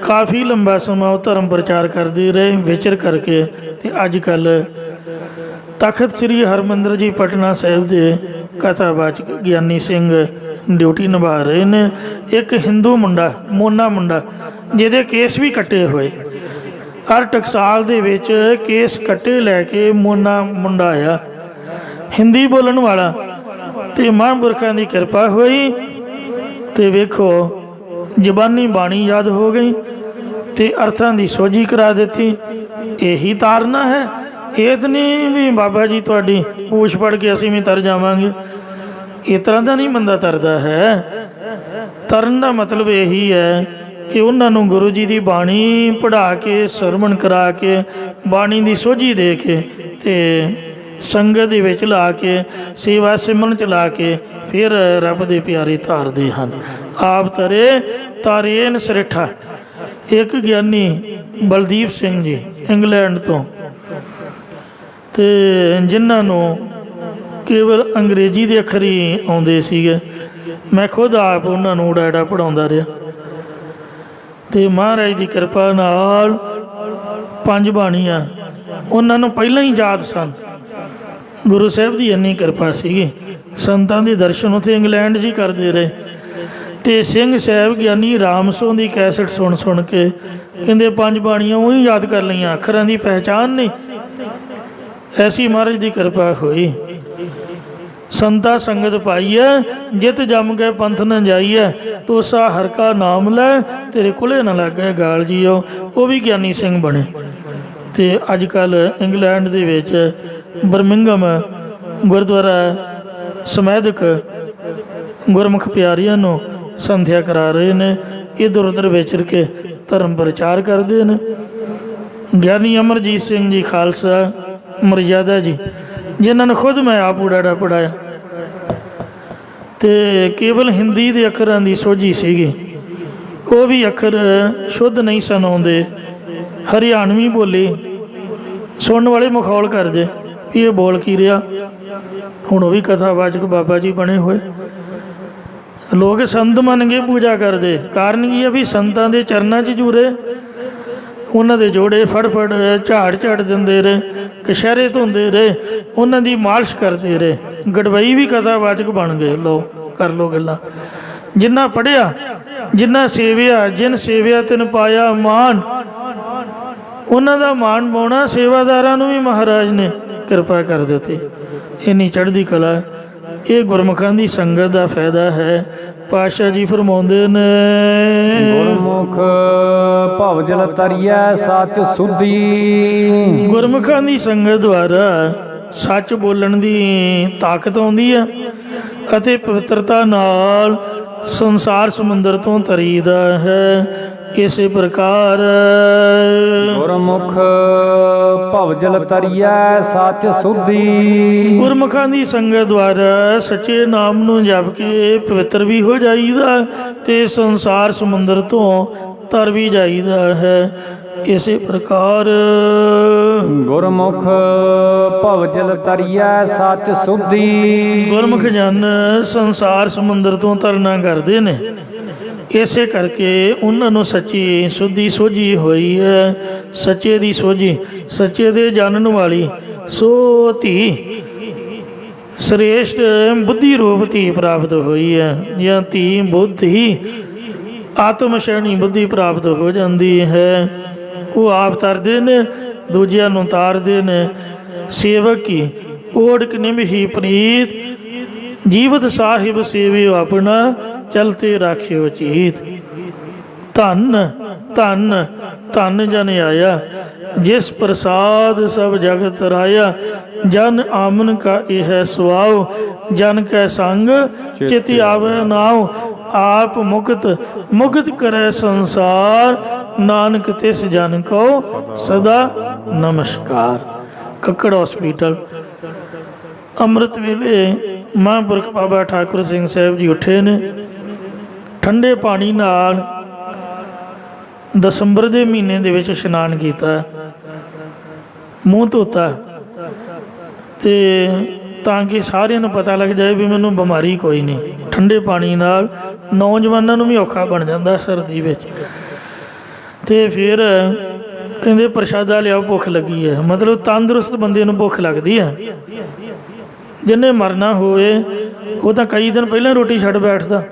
ਕਾਫੀ ਲੰਬਾ ਸਮਾਂ ਉਹ ਧਰਮ ਪ੍ਰਚਾਰ ਕਰਦੇ ਰਹੇ ਵਿਚਰ ਕਰਕੇ। ਤੇ ਅੱਜ ਕੱਲ੍ਹ ਤਖਤ ਸ੍ਰੀ ਹਰਿਮੰਦਰ ਜੀ ਪਟਨਾ ਸਾਹਿਬ ਦੇ ਕਥਾਵਾਚਕ ਗਿਆਨੀ ਸਿੰਘ ਡਿਊਟੀ ਨਿਭਾ ਰਹੇ ਨੇ। ਇੱਕ ਹਿੰਦੂ ਮੁੰਡਾ, ਮੋਨਾ ਮੁੰਡਾ, ਜਿਹਦੇ ਕੇਸ ਵੀ ਕੱਟੇ ਹੋਏ, ਹਰ ਟਕਸਾਲ ਦੇ ਵਿੱਚ ਕੇਸ ਕੱਟੇ ਲੈ ਕੇ ਮੋਨਾ ਮੁੰਡਾ ਆਇਆ, ਹਿੰਦੀ ਬੋਲਣ ਵਾਲਾ, ਤੇ ਮਹਾਂਪੁਰਖਾਂ ਦੀ ਕਿਰਪਾ ਹੋਈ ਤੇ ਵੇਖੋ ਜ਼ਬਾਨੀ ਬਾਣੀ ਯਾਦ ਹੋ ਗਈ ਤੇ ਅਰਥਾਂ ਦੀ ਸੋਝੀ ਕਰਾ ਦਿੱਤੀ। ਇਹੀ ਤਾਰਨਾ ਹੈ। ਇਹ ਤਾਂ ਨਹੀਂ ਵੀ ਬਾਬਾ ਜੀ ਤੁਹਾਡੀ ਪੂਛ ਪੜ ਕੇ ਅਸੀਂ ਵੀ ਤਰ ਜਾਵਾਂਗੇ, ਇਸ ਤਰ੍ਹਾਂ ਦਾ ਨਹੀਂ ਬੰਦਾ ਤਰਦਾ ਹੈ। ਤਰਨ ਦਾ ਮਤਲਬ ਇਹੀ ਹੈ ਕਿ ਉਹਨਾਂ ਨੂੰ ਗੁਰੂ ਜੀ ਦੀ ਬਾਣੀ ਪੜ੍ਹਾ ਕੇ, ਸਰਵਣ ਕਰਾ ਕੇ, ਬਾਣੀ ਦੀ ਸੋਝੀ ਦੇ ਕੇ ਤੇ ਸੰਗਤ ਦੇ ਵਿੱਚ ਲਾ ਕੇ, ਸੇਵਾ ਸਿਮਰਨ ਚ ਲਾ ਕੇ ਫਿਰ ਰੱਬ ਦੇ ਪਿਆਰੇ ਧਾਰਦੇ ਹਨ। ਆਪ ਤਰੇ ਤਾਰੇਨ ਸਰਿੱਠਾ। ਇੱਕ ਗਿਆਨੀ ਬਲਦੀਪ ਸਿੰਘ ਜੀ ਇੰਗਲੈਂਡ ਤੋਂ, ਤੇ ਜਿਨ੍ਹਾਂ ਨੂੰ ਕੇਵਲ ਅੰਗਰੇਜ਼ੀ ਦੇ ਅੱਖਰ ਹੀ ਆਉਂਦੇ ਸੀਗੇ, ਮੈਂ ਖੁਦ ਆਪ ਉਹਨਾਂ ਨੂੰ ਉਡਾੜਾ ਪੜ੍ਹਾਉਂਦਾ ਰਿਹਾ, ਤੇ ਮਹਾਰਾਜ ਦੀ ਕਿਰਪਾ ਨਾਲ 5 ਬਾਣੀਆਂ ਉਹਨਾਂ ਨੂੰ ਪਹਿਲਾਂ ਹੀ ਯਾਦ ਸਨ। ਗੁਰੂ ਸਾਹਿਬ ਦੀ ਇੰਨੀ ਕਿਰਪਾ ਸੀਗੀ। ਸੰਤਾਂ ਦੇ ਦਰਸ਼ਨ ਉੱਥੇ ਇੰਗਲੈਂਡ 'ਚ ਹੀ ਕਰਦੇ ਰਹੇ। ਤੇ ਸਿੰਘ ਸਾਹਿਬ ਗਿਆਨੀ ਰਾਮ ਸੋਹ ਦੀ ਕੈਸਟ ਸੁਣ ਕੇ ਕਹਿੰਦੇ 5 ਬਾਣੀਆਂ ਉਹੀ ਯਾਦ ਕਰ ਲਈਆਂ, ਅੱਖਰਾਂ ਦੀ ਪਹਿਚਾਣ ਨਹੀਂ। ਐਸੀ ਮਹਾਰਾਜ ਦੀ ਕਿਰਪਾ ਹੋਈ। ਸੰਤਾ ਸੰਗਤ ਪਾਈਐ ਜਿਤ ਜਮ ਗਏ ਪੰਥ ਨ ਜਾਈਐ, ਤੋਸਾ ਹਰ ਕਾ ਨਾਮ ਲੈ ਤੇਰੇ ਕੁਲੇ ਨਾ ਲੱਗੇ ਗਾਲ ਜੀਓ। ਉਹ ਵੀ ਗਿਆਨੀ ਸਿੰਘ ਬਣੇ ਤੇ ਅੱਜ ਕੱਲ੍ਹ ਇੰਗਲੈਂਡ ਦੇ ਵਿੱਚ ਬਰਮਿੰਘਮ ਗੁਰਦੁਆਰਾ ਸਮੈਦਕ ਗੁਰਮੁਖ ਪਿਆਰਿਆਂ ਨੂੰ ਸੰਥਿਆ ਕਰਾ ਰਹੇ ਨੇ। ਇੱਧਰ ਉੱਧਰ ਵਿਚਰ ਕੇ ਧਰਮ ਪ੍ਰਚਾਰ ਕਰਦੇ ਨੇ। ਗਿਆਨੀ ਅਮਰਜੀਤ ਸਿੰਘ ਜੀ ਖਾਲਸਾ ਮਰਜ਼ਾਦਾ ਜੀ, ਜਿਨ੍ਹਾਂ ਨੂੰ ਖੁਦ ਮੈਂ ਆਪ ਉਡਾੜਾ ਪੜ੍ਹਾਇਆ, ਤੇ ਕੇਵਲ ਹਿੰਦੀ ਦੇ ਅੱਖਰਾਂ ਦੀ ਸੋਝੀ ਸੀਗੀ। ਉਹ ਵੀ ਅੱਖਰ ਸ਼ੁੱਧ ਨਹੀਂ ਸਨ ਆਉਂਦੇ, ਹਰਿਆਣਵੀ ਬੋਲੀ। ਸੁਣਨ ਵਾਲੇ ਮਖੌਲ ਕਰਦੇ ਵੀ ਇਹ ਬੋਲ ਕੀ ਰਿਹਾ। ਹੁਣ ਉਹ ਵੀ ਕਥਾਵਾਚਕ ਬਾਬਾ ਜੀ ਬਣੇ ਹੋਏ। ਲੋਕ ਸੰਤ ਮੰਨ ਕੇ ਪੂਜਾ ਕਰਦੇ। ਕਾਰਨ ਕੀ ਹੈ ਵੀ ਸੰਤਾਂ ਦੇ ਚਰਨਾਂ 'ਚ ਜੂਰੇ, ਉਹਨਾਂ ਦੇ ਜੋੜੇ ਫੜ ਝਾੜ ਦਿੰਦੇ ਰਹੇ, ਕਛਹਿਰੇ ਧੋਂਦੇ ਰਹੇ, ਉਹਨਾਂ ਦੀ ਮਾਲਿਸ਼ ਕਰਦੇ ਰਹੇ। ਗੜਵਈ ਵੀ ਕਥਾਵਾਚਕ ਬਣ ਗਏ। ਲੋ ਕਰ ਲੋ ਗੱਲਾਂ। ਜਿੰਨਾ ਪੜ੍ਹਿਆ, ਜਿੰਨਾ ਸੇਵਿਆ, ਜਿਨ ਸੇਵਿਆ ਤਿਨ ਪਾਇਆ ਮਾਨ, ਉਹਨਾਂ ਦਾ ਮਾਣ ਪਾਉਣਾ। ਸੇਵਾਦਾਰਾਂ ਨੂੰ ਵੀ ਮਹਾਰਾਜ ਨੇ ਕਿਰਪਾ ਕਰ ਦਿੱਤੀ। ਇੰਨੀ ਚੜ੍ਹਦੀ ਕਲਾ ਇਹ ਗੁਰਮੁਖਾਂ ਦੀ ਸੰਗਤ ਦਾ ਫਾਇਦਾ ਹੈ। ਪਾਤਸ਼ਾਹ ਜੀ ਫਰਮਾਉਂਦੇ ਨੇ, ਗੁਰਮੁਖ ਭਵਜਲ ਤਰੀਐ ਸੱਚ ਸੁਧੀ। ਗੁਰਮੁਖਾਂ ਦੀ ਸੰਗਤ ਦੁਆਰਾ ਸੱਚ ਬੋਲਣ ਦੀ ਤਾਕਤ ਆਉਂਦੀ ਹੈ ਅਤੇ ਪਵਿੱਤਰਤਾ ਨਾਲ ਸੰਸਾਰ ਸਮੁੰਦਰ ਤੋਂ ਤਰੀਦਾ ਹੈ। ਇਸੇ ਪ੍ਰਕਾਰ ਗੁਰਮੁਖ ਭਵਜਲ ਤਰੀਐ ਸੱਚ ਸੁਧੀ। ਗੁਰਮੁਖਾਂ ਦੀ ਸੰਗਤ ਦੁਆਰਾ ਸੱਚੇ ਨਾਮ ਨੂੰ ਜਪ ਕੇ ਪਵਿੱਤਰ ਵੀ ਹੋ ਜਾਈਦਾ ਤੇ ਸੰਸਾਰ ਸਮੁੰਦਰ ਤੋਂ ਤਰ ਵੀ ਜਾਈਦਾ ਹੈ। ਇਸੇ ਪ੍ਰਕਾਰ ਗੁਰਮੁਖ ਭਵਜਲ ਤਰੀਐ ਸੱਚ ਸੁਧੀ। ਗੁਰਮੁਖ ਜਨ ਸੰਸਾਰ ਸਮੁੰਦਰ ਤੋਂ ਤਰਨਾ ਕਰਦੇ ਨੇ। ਇਸੇ ਕਰਕੇ ਉਹਨਾਂ ਨੂੰ ਸੱਚੀ ਸੁਧੀ ਸੋਝੀ ਹੋਈ ਹੈ। ਸੱਚੇ ਦੀ ਸੋਝੀ, ਸੱਚੇ ਦੇ ਜਾਣਨ ਵਾਲੀ ਸੋ ਧੀ ਸ੍ਰੇਸ਼ਟ ਬੁੱਧੀ ਰੂਪ ਧੀ ਪ੍ਰਾਪਤ ਹੋਈ ਹੈ। ਜਾਂ ਧੀ ਬੁੱਧੀ ਆਤਮ ਸ਼ੈਣੀ ਬੁੱਧੀ ਪ੍ਰਾਪਤ ਹੋ ਜਾਂਦੀ ਹੈ। ਉਹ ਆਪ ਤਰਦੇ ਨੇ, ਦੂਜਿਆਂ ਨੂੰ ਤਾਰਦੇ ਨੇ। ਸੇਵਕ ਕੀ ਓੜਕ ਨਿਮਹੀ ਪ੍ਰੀਤ, ਜੀਵਤ ਸਾਹਿਬ ਸੇਵਿਓ ਆਪਣਾ, ਚਲਤੇ ਰਾਖਿਓ ਚੀਤ। ਧਨ ਧਨ ਧਨ ਜਨ ਆਇਆ, ਜਿਸ ਪ੍ਰਸਾਦ ਸਭ ਜਗਤ ਰਾਇਆ। ਜਨ ਆਮਨ ਕਾ ਇਹ ਹੈ ਸੁਆਉ, ਜਨ ਕੈ ਸੰਗ ਚਿਤ ਆਵੇ ਨਾਉ। ਆਪ ਮੁਕਤ ਮੁਕਤ ਕਰੈ ਸੰਸਾਰ, ਨਾਨਕ ਤਿਸ ਜਨ ਕੋ ਸਦਾ ਨਮਸਕਾਰ। ਕੱਕੜ ਹਸਪੀਟਲ। ਅੰਮ੍ਰਿਤ ਵੇਲੇ ਮਹਾਂਪੁਰਖ ਬਾਬਾ ਠਾਕੁਰ ਸਿੰਘ ਸਾਹਿਬ ਜੀ ਉੱਠੇ ਨੇ। ਠੰਡੇ ਪਾਣੀ ਨਾਲ ਦਸੰਬਰ ਦੇ ਮਹੀਨੇ ਦੇ ਵਿੱਚ ਇਸ਼ਨਾਨ ਕੀਤਾ, ਮੂੰਹ ਧੋਤਾ, ਤੇ ਤਾਂ ਕਿ ਸਾਰਿਆਂ ਨੂੰ ਪਤਾ ਲੱਗ ਜਾਏ ਵੀ ਮੈਨੂੰ ਬਿਮਾਰੀ ਕੋਈ ਨਹੀਂ। ਠੰਡੇ ਪਾਣੀ ਨਾਲ ਨੌਜਵਾਨਾਂ ਨੂੰ ਵੀ ਔਖਾ ਬਣ ਜਾਂਦਾ ਸਰਦੀ ਵਿੱਚ। ਤੇ ਫਿਰ ਕਹਿੰਦੇ ਪ੍ਰਸ਼ਾਦਾ ਲਿਆਓ, ਭੁੱਖ ਲੱਗੀ ਹੈ। ਮਤਲਬ ਤੰਦਰੁਸਤ ਬੰਦੇ ਨੂੰ ਭੁੱਖ ਲੱਗਦੀ ਹੈ। ਜਿਹਨੇ ਮਰਨਾ ਹੋਵੇ ਉਹ ਤਾਂ ਕਈ ਦਿਨ ਪਹਿਲਾਂ ਰੋਟੀ ਛੱਡ ਬੈਠਦਾ।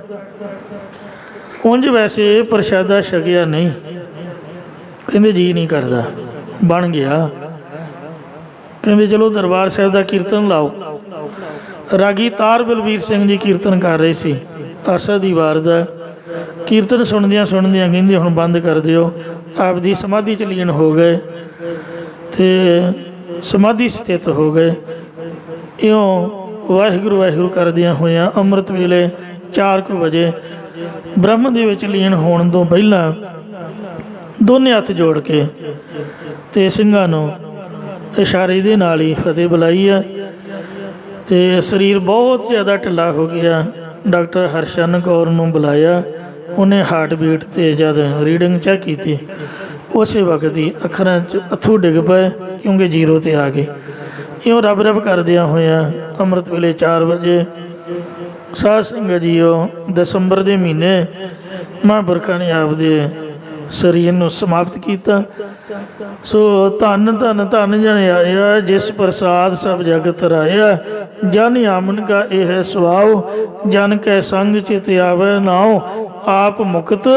ਉਂਝ ਵੈਸੇ ਪ੍ਰਸ਼ਾਦਾ ਛਕਿਆ ਨਹੀਂ, ਕਹਿੰਦੇ ਜੀ ਨਹੀਂ ਕਰਦਾ। ਬਣ ਗਿਆ, ਕਹਿੰਦੇ ਚਲੋ ਦਰਬਾਰ ਸਾਹਿਬ ਦਾ ਕੀਰਤਨ ਲਾਓ। ਰਾਗੀ ਤਾਰ ਬਲਵੀਰ ਸਿੰਘ ਜੀ ਕੀਰਤਨ ਕਰ ਰਹੇ ਸੀ, ਆਸਾ ਦੀ ਵਾਰ ਦਾ। ਕੀਰਤਨ ਸੁਣਦਿਆਂ ਸੁਣਦਿਆਂ ਕਹਿੰਦੇ ਹੁਣ ਬੰਦ ਕਰ ਦਿਓ। ਆਪਦੀ ਸਮਾਧੀ 'ਚ ਲੀਨ ਹੋ ਗਏ ਤੇ ਸਮਾਧੀ ਸਥਿਤ ਹੋ ਗਏ। ਇਉਂ ਵਾਹਿਗੁਰੂ ਵਾਹਿਗੁਰੂ ਕਰਦਿਆਂ ਹੋਇਆਂ ਅੰਮ੍ਰਿਤ ਵੇਲੇ 4 ਵਜੇ ਬ੍ਰਹਮ ਦੇ ਵਿੱਚ ਲੀਨ ਹੋਣ ਤੋਂ ਪਹਿਲਾਂ ਦੋਨੇ ਹੱਥ ਜੋੜ ਕੇ ਤੇ ਸਿੰਘਾਂ ਨੂੰ ਇਸ਼ਾਰੇ ਦੇ ਨਾਲ ਹੀ ਫਤਿਹ ਬੁਲਾਈ ਆ। ਤੇ ਸਰੀਰ ਬਹੁਤ ਜ਼ਿਆਦਾ ਢਿੱਲਾ ਹੋ ਗਿਆ। ਡਾਕਟਰ ਹਰਸ਼ਨ ਕੌਰ ਨੂੰ ਬੁਲਾਇਆ। ਉਹਨੇ ਹਾਰਟ ਬੀਟ ਤੇ ਜਦ ਰੀਡਿੰਗ ਚੈੱਕ ਕੀਤੀ, ਉਸੇ ਵਕਤ ਹੀ ਅੱਖਰਾਂ 'ਚ ਅੱਥੂ ਡਿੱਗ ਪਏ, ਕਿਉਂਕਿ 0 ਤੇ ਆ ਗਏ। ਇਉਂ ਰੱਬ ਰੱਬ ਕਰਦਿਆਂ ਹੋਇਆਂ ਅੰਮ੍ਰਿਤ ਵੇਲੇ 4 ਵਜੇ ਸਾਧ ਸੰਗਤ ਜੀਓ ਦਸੰਬਰ ਦੇ ਮਹੀਨੇ ਮਹਾਂਪੁਰਖਾਂ ਨੇ ਆਪਦੇ ਸਰੀਰ ਨੂੰ ਸਮਾਪਤ ਕੀਤਾ। ਸੋ ਧੰਨ ਧੰਨ ਧੰਨ ਜਨ ਆਇਆ, ਜਿਸ ਪ੍ਰਸਾਦ ਸਭ ਜਗਤ ਰਾਇਆ। ਜਨ ਆਮਨ ਕਾ ਇਹ ਸੁਆਉ, ਜਨ ਕੈ ਸੰਗ ਚਿਤ ਆਵੇ ਨਾਉ। ਆਪ ਮੁਕਤ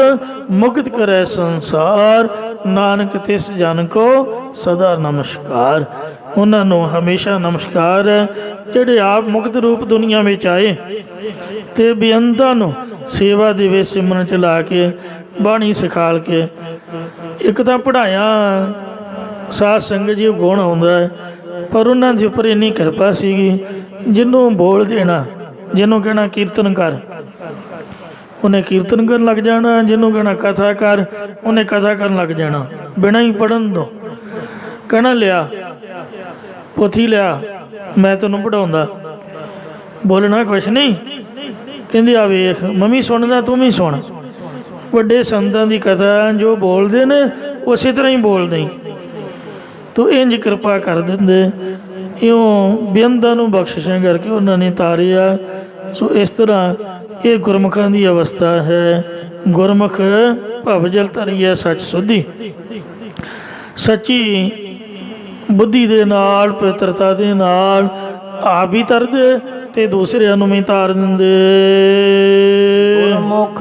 ਮੁਕਤ ਕਰੈ ਸੰਸਾਰ, ਨਾਨਕ ਤਿਸ ਜਨ ਕੋ ਸਦਾ ਨਮਸਕਾਰ। ਉਹਨਾਂ ਨੂੰ ਹਮੇਸ਼ਾ ਨਮਸਕਾਰ ਹੈ ਜਿਹੜੇ ਆਪ ਮੁਕਤ ਰੂਪ ਦੁਨੀਆ ਵਿੱਚ ਆਏ ਤੇ ਬੇਅੰਤਾਂ ਨੂੰ ਸੇਵਾ ਦੇਵੇ, ਸਿਮਰਨ ਚਲਾ ਕੇ, ਬਾਣੀ ਸਿਖਾਲ ਕੇ। ਇੱਕ ਤਾਂ ਪੜ੍ਹਾਇਆ ਸਾਧ ਸੰਗਤ ਜੀ ਗੁਣ ਆਉਂਦਾ ਹੈ, ਪਰ ਉਹਨਾਂ ਦੇ ਉੱਪਰ ਇੰਨੀ ਕਿਰਪਾ ਸੀਗੀ, ਜਿਹਨੂੰ ਬੋਲ ਦੇਣਾ, ਜਿਹਨੂੰ ਕਹਿਣਾ ਕੀਰਤਨ ਕਰ, ਉਹਨੇ ਕੀਰਤਨ ਕਰਨ ਲੱਗ ਜਾਣਾ। ਜਿਹਨੂੰ ਕਹਿਣਾ ਕਥਾ ਕਰ, ਉਹਨੇ ਕਥਾ ਕਰਨ ਲੱਗ ਜਾਣਾ ਬਿਨਾਂ ਹੀ ਪੜ੍ਹਨ ਤੋਂ। ਕਹਿਣਾ ਲਿਆ ਪੋਥੀ ਲਿਆ, ਮੈਂ ਤੈਨੂੰ ਪੜ੍ਹਾਉਂਦਾ। ਬੋਲਣਾ ਕੁਛ ਨਹੀਂ, ਕਹਿੰਦੇ ਆ ਵੇਖ ਮੰਮੀ ਸੁਣਦਾ, ਤੂੰ ਵੀ ਸੁਣ। ਵੱਡੇ ਸੰਤਾਂ ਦੀ ਕਥਾ ਜੋ ਬੋਲਦੇ ਨੇ ਉਸੇ ਤਰ੍ਹਾਂ ਹੀ ਬੋਲਦੇ, ਤੂੰ ਇੰਝ ਕਿਰਪਾ ਕਰ ਦਿੰਦੇ। ਇਉਂ ਬੇਅੰਤਾਂ ਨੂੰ ਬਖਸ਼ਿਸ਼ਾਂ ਕਰਕੇ ਉਹਨਾਂ ਨੇ ਤਾਰਿਆ। ਸੋ ਇਸ ਤਰ੍ਹਾਂ ਇਹ ਗੁਰਮੁਖਾਂ ਦੀ ਅਵਸਥਾ ਹੈ। ਗੁਰਮੁਖ ਭਵਜਲ ਤਰੀਐ ਸੱਚ ਸੁਧੀ। ਸੱਚੀ ਬੁੱਧੀ ਦੇ ਨਾਲ, ਪਵਿੱਤਰਤਾ ਦੇ ਨਾਲ ਆਪ ਵੀ ਤਰਦੇ ਤੇ ਦੂਸਰਿਆਂ ਨੂੰ ਵੀ ਤਾਰ ਦਿੰਦੇ। ਗੁਰਮੁਖ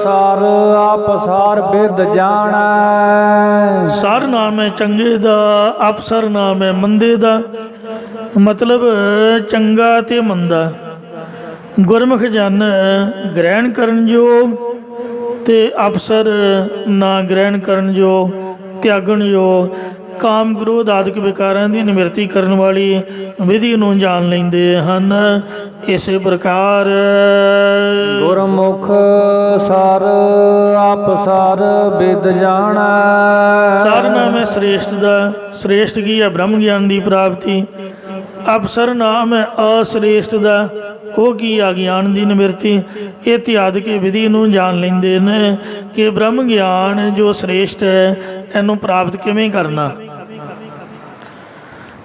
ਸਾਰ ਆਪ ਸਾਰ ਬਿਦ ਜਾਣੈ। ਸਰ ਨਾਮ ਹੈ ਚੰਗੇ ਦਾ, ਅਪਸਰ ਨਾਮ ਹੈ ਮੰਦੇ ਦਾ। ਮਤਲਬ ਚੰਗਾ ਤੇ ਮੰਦਾ ਗੁਰਮੁਖ ਜਨ ਗ੍ਰਹਿਣ ਕਰਨ ਯੋਗ ਤੇ ਅਪਸਰ ਨਾ ਗ੍ਰਹਿਣ ਕਰਨ ਯੋਗ, ਤਿਆਗਣ ਯੋਗ, ਕਾਮ ਕ੍ਰੋਧ ਆਦਿਕ ਵਿਕਾਰਾਂ ਦੀ ਨਿਵਰਤੀ ਕਰਨ ਵਾਲੀ ਵਿਧੀ ਨੂੰ ਜਾਣ ਲੈਂਦੇ ਹਨ। ਇਸੇ ਪ੍ਰਕਾਰ ਗੁਰਮੁਖ ਸਾਰ ਆਪਸਾਰ ਬਿਦ ਜਾਣੈ। ਸਾਰ ਨਾਮ ਹੈ ਸ੍ਰੇਸ਼ਟ ਦਾ, ਸ੍ਰੇਸ਼ਟ ਕੀ ਹੈ ਬ੍ਰਹਮ ਗਿਆਨ ਦੀ ਪ੍ਰਾਪਤੀ। ਅਪਸਰ ਨਾਮ ਹੈ ਅਸ੍ਰੇਸ਼ਟ ਦਾ, ਉਹ ਕੀ ਆ ਗਿਆਨ ਦੀ ਨਿਵਰਤੀ। ਇਹ ਤਿਆਗ ਕੇ ਵਿਧੀ ਨੂੰ ਜਾਣ ਲੈਂਦੇ ਨੇ ਕਿ ਬ੍ਰਹਮ ਗਿਆਨ ਜੋ ਸ੍ਰੇਸ਼ਟ ਹੈ ਇਹਨੂੰ ਪ੍ਰਾਪਤ ਕਿਵੇਂ ਕਰਨਾ।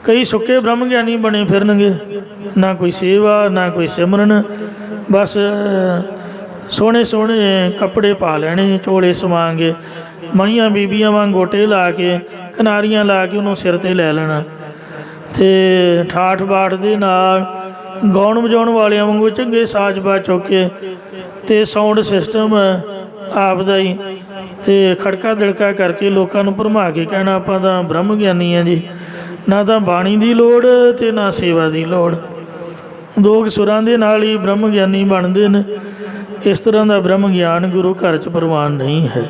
ਕਈ ਸੁੱਕੇ ਬ੍ਰਹਮ ਗਿਆਨੀ ਬਣੇ ਫਿਰਨਗੇ, ਨਾ ਕੋਈ ਸੇਵਾ ਨਾ ਕੋਈ ਸਿਮਰਨ, ਬਸ ਸੋਹਣੇ ਸੋਹਣੇ ਕੱਪੜੇ ਪਾ ਲੈਣੇ, ਚੋਲੇ ਸਵਾਂਗੇ, ਮਾਈਆਂ ਬੀਬੀਆਂ ਵਾਂਗ ਗੋਟੇ ਲਾ ਕੇ ਕਿਨਾਰੀਆਂ ਲਾ ਕੇ ਉਹਨੂੰ ਸਿਰ ਤੇ ਲੈ ਲੈਣਾ, ਅਤੇ ਠਾਠ ਬਾਠ ਦੇ ਨਾਲ ਗਾਉਣ ਵਜਾਉਣ ਵਾਲਿਆਂ ਵਾਂਗੂ ਚੰਗੇ ਸਾਜ਼ ਬਾਜ਼ ਚੁੱਕ ਕੇ ਅਤੇ ਸਾਊਂਡ ਸਿਸਟਮ ਆਪਦਾ ਹੀ ਅਤੇ ਖੜਕਾ ਦੜਕਾ ਕਰਕੇ ਲੋਕਾਂ ਨੂੰ ਭਰਮਾ ਕੇ ਕਹਿਣਾ ਆਪਾਂ ਤਾਂ ਬ੍ਰਹਮ ਗਿਆਨੀ ਹਾਂ ਜੀ। ਨਾ ਤਾਂ ਬਾਣੀ ਦੀ ਲੋੜ ਅਤੇ ਨਾ ਸੇਵਾ ਦੀ ਲੋੜ, ਦੋ ਸੁਰਾਂ ਦੇ ਨਾਲ ਹੀ ਬ੍ਰਹਮ ਗਿਆਨੀ ਬਣਦੇ ਨੇ। ਇਸ ਤਰ੍ਹਾਂ ਦਾ ਬ੍ਰਹਮ ਗਿਆਨ ਗੁਰੂ ਘਰ 'ਚ ਪ੍ਰਵਾਨ ਨਹੀਂ ਹੈ।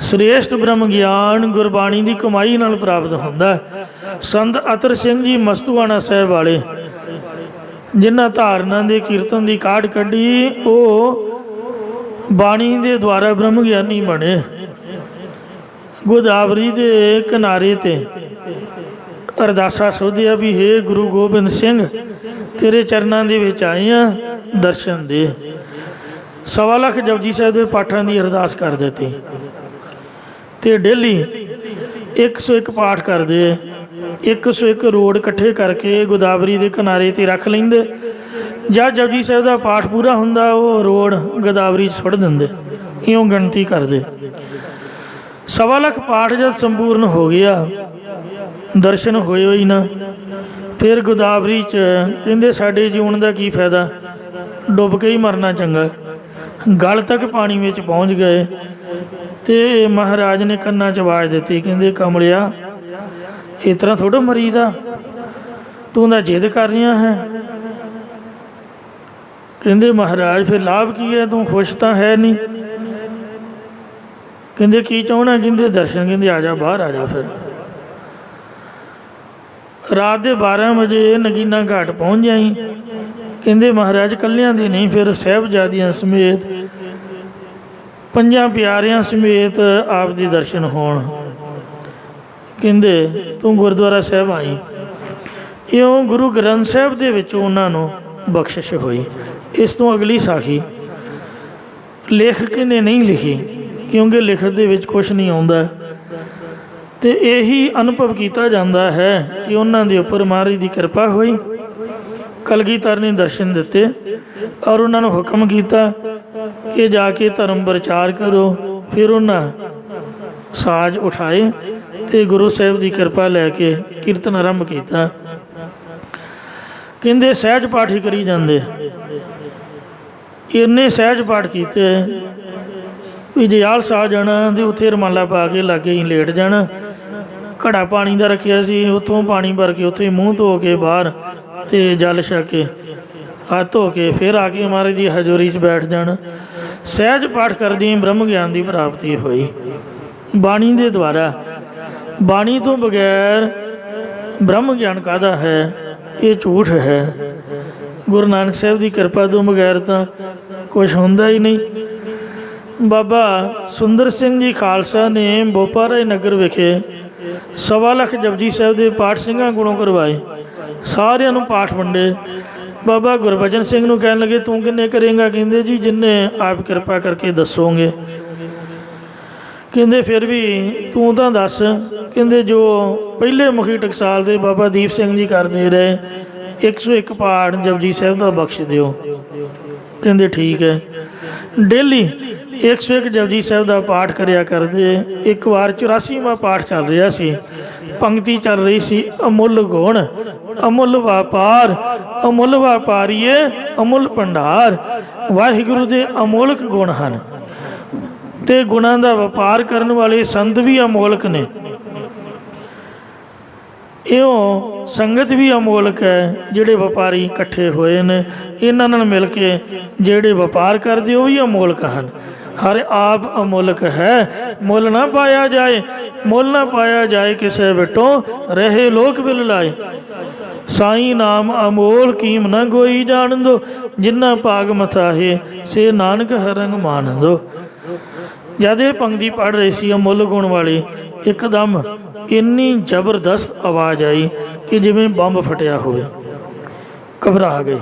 ਸ੍ਰੇਸ਼ਟ ਬ੍ਰਹਮ ਗਿਆਨ ਗੁਰਬਾਣੀ ਦੀ ਕਮਾਈ ਨਾਲ ਪ੍ਰਾਪਤ ਹੁੰਦਾ। ਸੰਤ ਅਤਰ ਸਿੰਘ ਜੀ ਮਸਤੂਆਣਾ ਸਾਹਿਬ ਵਾਲੇ, ਜਿਨ੍ਹਾਂ ਧਾਰਨਾ ਦੇ ਕੀਰਤਨ ਦੀ ਕਾਢ ਕੱਢੀ, ਉਹ ਬਾਣੀ ਦੇ ਦੁਆਰਾ ਬ੍ਰਹਮ ਗਿਆਨੀ ਬਣੇ। ਗੋਦਾਵਰੀ ਦੇ ਕਿਨਾਰੇ 'ਤੇ ਅਰਦਾਸਾ ਸੋਧਿਆ ਵੀ ਹੇ ਗੁਰੂ ਗੋਬਿੰਦ ਸਿੰਘ, ਤੇਰੇ ਚਰਨਾਂ ਦੇ ਵਿੱਚ ਆਏ ਹਾਂ, ਦਰਸ਼ਨ ਦੇ। 1.25 ਲੱਖ ਜਪਜੀ ਸਾਹਿਬ ਦੇ ਪਾਠਾਂ ਦੀ ਅਰਦਾਸ ਕਰ ਦਿੱਤੀ ਅਤੇ ਡੇਲੀ 101 ਪਾਠ ਕਰਦੇ, 101 ਰੋਡ ਇਕੱਠੇ ਕਰਕੇ ਗੋਦਾਵਰੀ ਦੇ ਕਿਨਾਰੇ 'ਤੇ ਰੱਖ ਲੈਂਦੇ। ਜਦ ਜਪਜੀ ਸਾਹਿਬ ਦਾ ਪਾਠ ਪੂਰਾ ਹੁੰਦਾ, ਉਹ ਰੋਡ ਗੋਦਾਵਰੀ 'ਚ ਸੁੱਟ ਦਿੰਦੇ, ਇਉਂ ਗਿਣਤੀ ਕਰਦੇ। 1.25 ਲੱਖ ਪਾਠ ਜਦ ਸੰਪੂਰਨ ਹੋ ਗਿਆ, ਦਰਸ਼ਨ ਹੋਏ ਹੋਈ ਨਾ, ਫਿਰ ਗੋਦਾਵਰੀ 'ਚ ਕਹਿੰਦੇ ਸਾਡੇ ਜਿਉਣ ਦਾ ਕੀ ਫਾਇਦਾ, ਡੁੱਬ ਕੇ ਹੀ ਮਰਨਾ ਚੰਗਾ। ਗਲ ਤੱਕ ਪਾਣੀ ਵਿੱਚ ਪਹੁੰਚ ਗਏ ਅਤੇ ਮਹਾਰਾਜ ਨੇ ਕੰਨਾਂ 'ਚ ਆਵਾਜ਼ ਦਿੱਤੀ, ਕਹਿੰਦੇ ਕਮਲਿਆ, ਇਸ ਤਰ੍ਹਾਂ ਥੋੜ੍ਹਾ ਮਰੀਦਾ, ਤੂੰ ਤਾਂ ਜਿੱਦ ਕਰ ਰਿਹਾ ਹੈ। ਕਹਿੰਦੇ ਮਹਾਰਾਜ ਫਿਰ ਲਾਭ ਕੀ ਹੈ, ਤੂੰ ਖੁਸ਼ ਤਾਂ ਹੈ ਨਹੀਂ। ਕਹਿੰਦੇ ਕੀ ਚਾਹੁੰਦਾ, ਕਹਿੰਦੇ ਦਰਸ਼ਨ। ਕਹਿੰਦੇ ਆ ਜਾ ਬਾਹਰ ਆ ਜਾ। ਫਿਰ ਰਾਤ ਦੇ 12 ਵਜੇ ਨਗੀਨਾ ਘਾਟ ਪਹੁੰਚ ਜਾਈ। ਕਹਿੰਦੇ ਮਹਾਰਾਜ ਇਕੱਲਿਆਂ ਦੇ ਨਹੀਂ, ਫਿਰ ਸਾਹਿਬਜ਼ਾਦਿਆਂ ਸਮੇਤ 5 ਪਿਆਰਿਆਂ ਸਮੇਤ ਆਪ ਦੇ ਦਰਸ਼ਨ ਹੋਣ। ਕਹਿੰਦੇ ਤੂੰ ਗੁਰਦੁਆਰਾ ਸਾਹਿਬ ਆਈ। ਇਉਂ ਗੁਰੂ ਗ੍ਰੰਥ ਸਾਹਿਬ ਦੇ ਵਿੱਚ ਉਹਨਾਂ ਨੂੰ ਬਖਸ਼ਿਸ਼ ਹੋਈ। ਇਸ ਤੋਂ ਅਗਲੀ ਸਾਖੀ ਲੇਖਕ ਨੇ ਨਹੀਂ ਲਿਖੀ, ਕਿਉਂਕਿ ਲਿਖਤ ਦੇ ਵਿੱਚ ਕੁਛ ਨਹੀਂ ਆਉਂਦਾ, ਅਤੇ ਇਹੀ ਅਨੁਭਵ ਕੀਤਾ ਜਾਂਦਾ ਹੈ ਕਿ ਉਹਨਾਂ ਦੇ ਉੱਪਰ ਮਹਾਰਾਜ ਦੀ ਕਿਰਪਾ ਹੋਈ। ਕਲਗੀਧਰ ਨੇ ਦਰਸ਼ਨ ਦਿੱਤੇ ਔਰ ਉਹਨਾਂ ਨੂੰ ਹੁਕਮ ਕੀਤਾ ਕਿ ਜਾ ਕੇ ਧਰਮ ਪ੍ਰਚਾਰ ਕਰੋ। ਫਿਰ ਉਹਨਾਂ ਸਾਜ਼ ਉਠਾਏ ਅਤੇ ਗੁਰੂ ਸਾਹਿਬ ਦੀ ਕਿਰਪਾ ਲੈ ਕੇ ਕੀਰਤਨ ਆਰੰਭ ਕੀਤਾ। ਕਹਿੰਦੇ ਸਹਿਜ ਪਾਠ ਹੀ ਕਰੀ ਜਾਂਦੇ, ਇੰਨੇ ਸਹਿਜ ਪਾਠ ਕੀਤੇ ਵੀ ਜੇ ਆਲਸ ਆ ਜਾਣਾ ਅਤੇ ਉੱਥੇ ਰੁਮਾਲਾ ਪਾ ਕੇ ਲਾਗੇ ਹੀ ਲੇਟ ਜਾਣਾ। ਘੜਾ ਪਾਣੀ ਦਾ ਰੱਖਿਆ ਸੀ, ਉੱਥੋਂ ਪਾਣੀ ਭਰ ਕੇ ਉੱਥੇ ਮੂੰਹ ਧੋ ਕੇ ਬਾਹਰ ਅਤੇ ਜਲ ਛਕ ਕੇ ਹੱਥ ਧੋ ਕੇ ਫਿਰ ਆ ਕੇ ਮਹਾਰਾਜ ਦੀ ਹਜ਼ੂਰੀ 'ਚ ਬੈਠ ਜਾਣਾ। ਸਹਿਜ ਪਾਠ ਕਰਦੀ ਬ੍ਰਹਮ ਗਿਆਨ ਦੀ ਪ੍ਰਾਪਤੀ ਹੋਈ ਬਾਣੀ ਦੇ ਦੁਆਰਾ। ਬਾਣੀ ਤੋਂ ਬਗੈਰ ਬ੍ਰਹਮ ਗਿਆਨ ਕਾਹਦਾ ਹੈ, ਇਹ ਝੂਠ ਹੈ। ਗੁਰੂ ਨਾਨਕ ਸਾਹਿਬ ਦੀ ਕਿਰਪਾ ਤੋਂ ਬਗੈਰ ਤਾਂ ਕੁਛ ਹੁੰਦਾ ਹੀ ਨਹੀਂ। ਬਾਬਾ ਸੁੰਦਰ ਸਿੰਘ ਜੀ ਖਾਲਸਾ ਨੇ ਬੋਪਾਰਾਏ ਨਗਰ ਵਿਖੇ 1.25 ਲੱਖ ਜਪਜੀ ਸਾਹਿਬ ਦੇ ਪਾਠ ਸਿੰਘਾਂ ਕੋਲੋਂ ਕਰਵਾਏ। ਸਾਰਿਆਂ ਨੂੰ ਪਾਠ ਵੰਡੇ। ਬਾਬਾ ਗੁਰਬਚਨ ਸਿੰਘ ਨੂੰ ਕਹਿਣ ਲੱਗੇ ਤੂੰ ਕਿੰਨੇ ਕਰੇਂਗਾ? ਕਹਿੰਦੇ ਜੀ ਜਿੰਨੇ ਆਪ ਕਿਰਪਾ ਕਰਕੇ ਦੱਸੋਗੇ। ਕਹਿੰਦੇ ਫਿਰ ਵੀ ਤੂੰ ਤਾਂ ਦੱਸ। ਕਹਿੰਦੇ ਜੋ ਪਹਿਲੇ ਮੁਖੀ ਟਕਸਾਲ ਦੇ ਬਾਬਾ ਦੀਪ ਸਿੰਘ ਜੀ ਕਰਦੇ ਰਹੇ 101 ਪਾਠ ਜਪਜੀ ਸਾਹਿਬ ਦਾ ਬਖਸ਼ ਦਿਓ। ਕਹਿੰਦੇ ਠੀਕ ਹੈ। ਡੇਲੀ 101 ਜਪਜੀ ਸਾਹਿਬ ਦਾ ਪਾਠ ਕਰਿਆ ਕਰਦੇ। ਇੱਕ ਵਾਰ 84ਵਾਂ ਪਾਠ ਚੱਲ ਰਿਹਾ ਸੀ, ਪੰਕਤੀ ਚੱਲ ਰਹੀ ਸੀ ਅਮੁੱਲ ਗੁਣ ਅਮੁੱਲ ਵਪਾਰ ਅਮੁੱਲ ਵਪਾਰੀਏ ਅਮੁੱਲ ਭੰਡਾਰ। ਵਾਹਿਗੁਰੂ ਦੇ ਅਮੋਲਕ ਗੁਣ ਹਨ ਅਤੇ ਗੁਣਾਂ ਦਾ ਵਪਾਰ ਕਰਨ ਵਾਲੇ ਸੰਤ ਵੀ ਅਮੋਲਕ ਨੇ। ਇਉਂ ਸੰਗਤ ਵੀ ਅਮੋਲਕ ਹੈ। ਜਿਹੜੇ ਵਪਾਰੀ ਇਕੱਠੇ ਹੋਏ ਨੇ ਇਹਨਾਂ ਨਾਲ ਮਿਲ ਕੇ ਜਿਹੜੇ ਵਪਾਰ ਕਰਦੇ ਉਹ ਵੀ ਅਮੋਲਕ ਹਨ। ਹਰ ਆਪ ਅਮੋਲਕ ਹੈ, ਮੁੱਲ ਨਾ ਪਾਇਆ ਜਾਏ, ਮੁੱਲ ਨਾ ਪਾਇਆ ਜਾਏ ਕਿਸੇ ਵਿਟੋਂ, ਰਹੇ ਲੋਕ ਬਿਲ ਲਾਏ। ਸਾਈ ਨਾਮ ਅਮੋਲ ਕੀਮ ਨਾ ਕੋਈ ਜਾਣ ਦੋ, ਜਿੰਨਾ ਭਾਗ ਮਥਾਹੇ ਸੇ ਨਾਨਕ ਹਰੰਗ ਮਾਨ ਦੋ। ਜਦ ਇਹ ਪੰਕਤੀ ਪੜ੍ਹ ਰਹੀ ਸੀ ਅਮੁੱਲ ਗੁਣ ਵਾਲੀ, ਇੱਕਦਮ ਇੰਨੀ ਜ਼ਬਰਦਸਤ ਆਵਾਜ਼ ਆਈ ਕਿ ਜਿਵੇਂ ਬੰਬ ਫਟਿਆ ਹੋਵੇ। ਘਬਰਾ ਗਏ।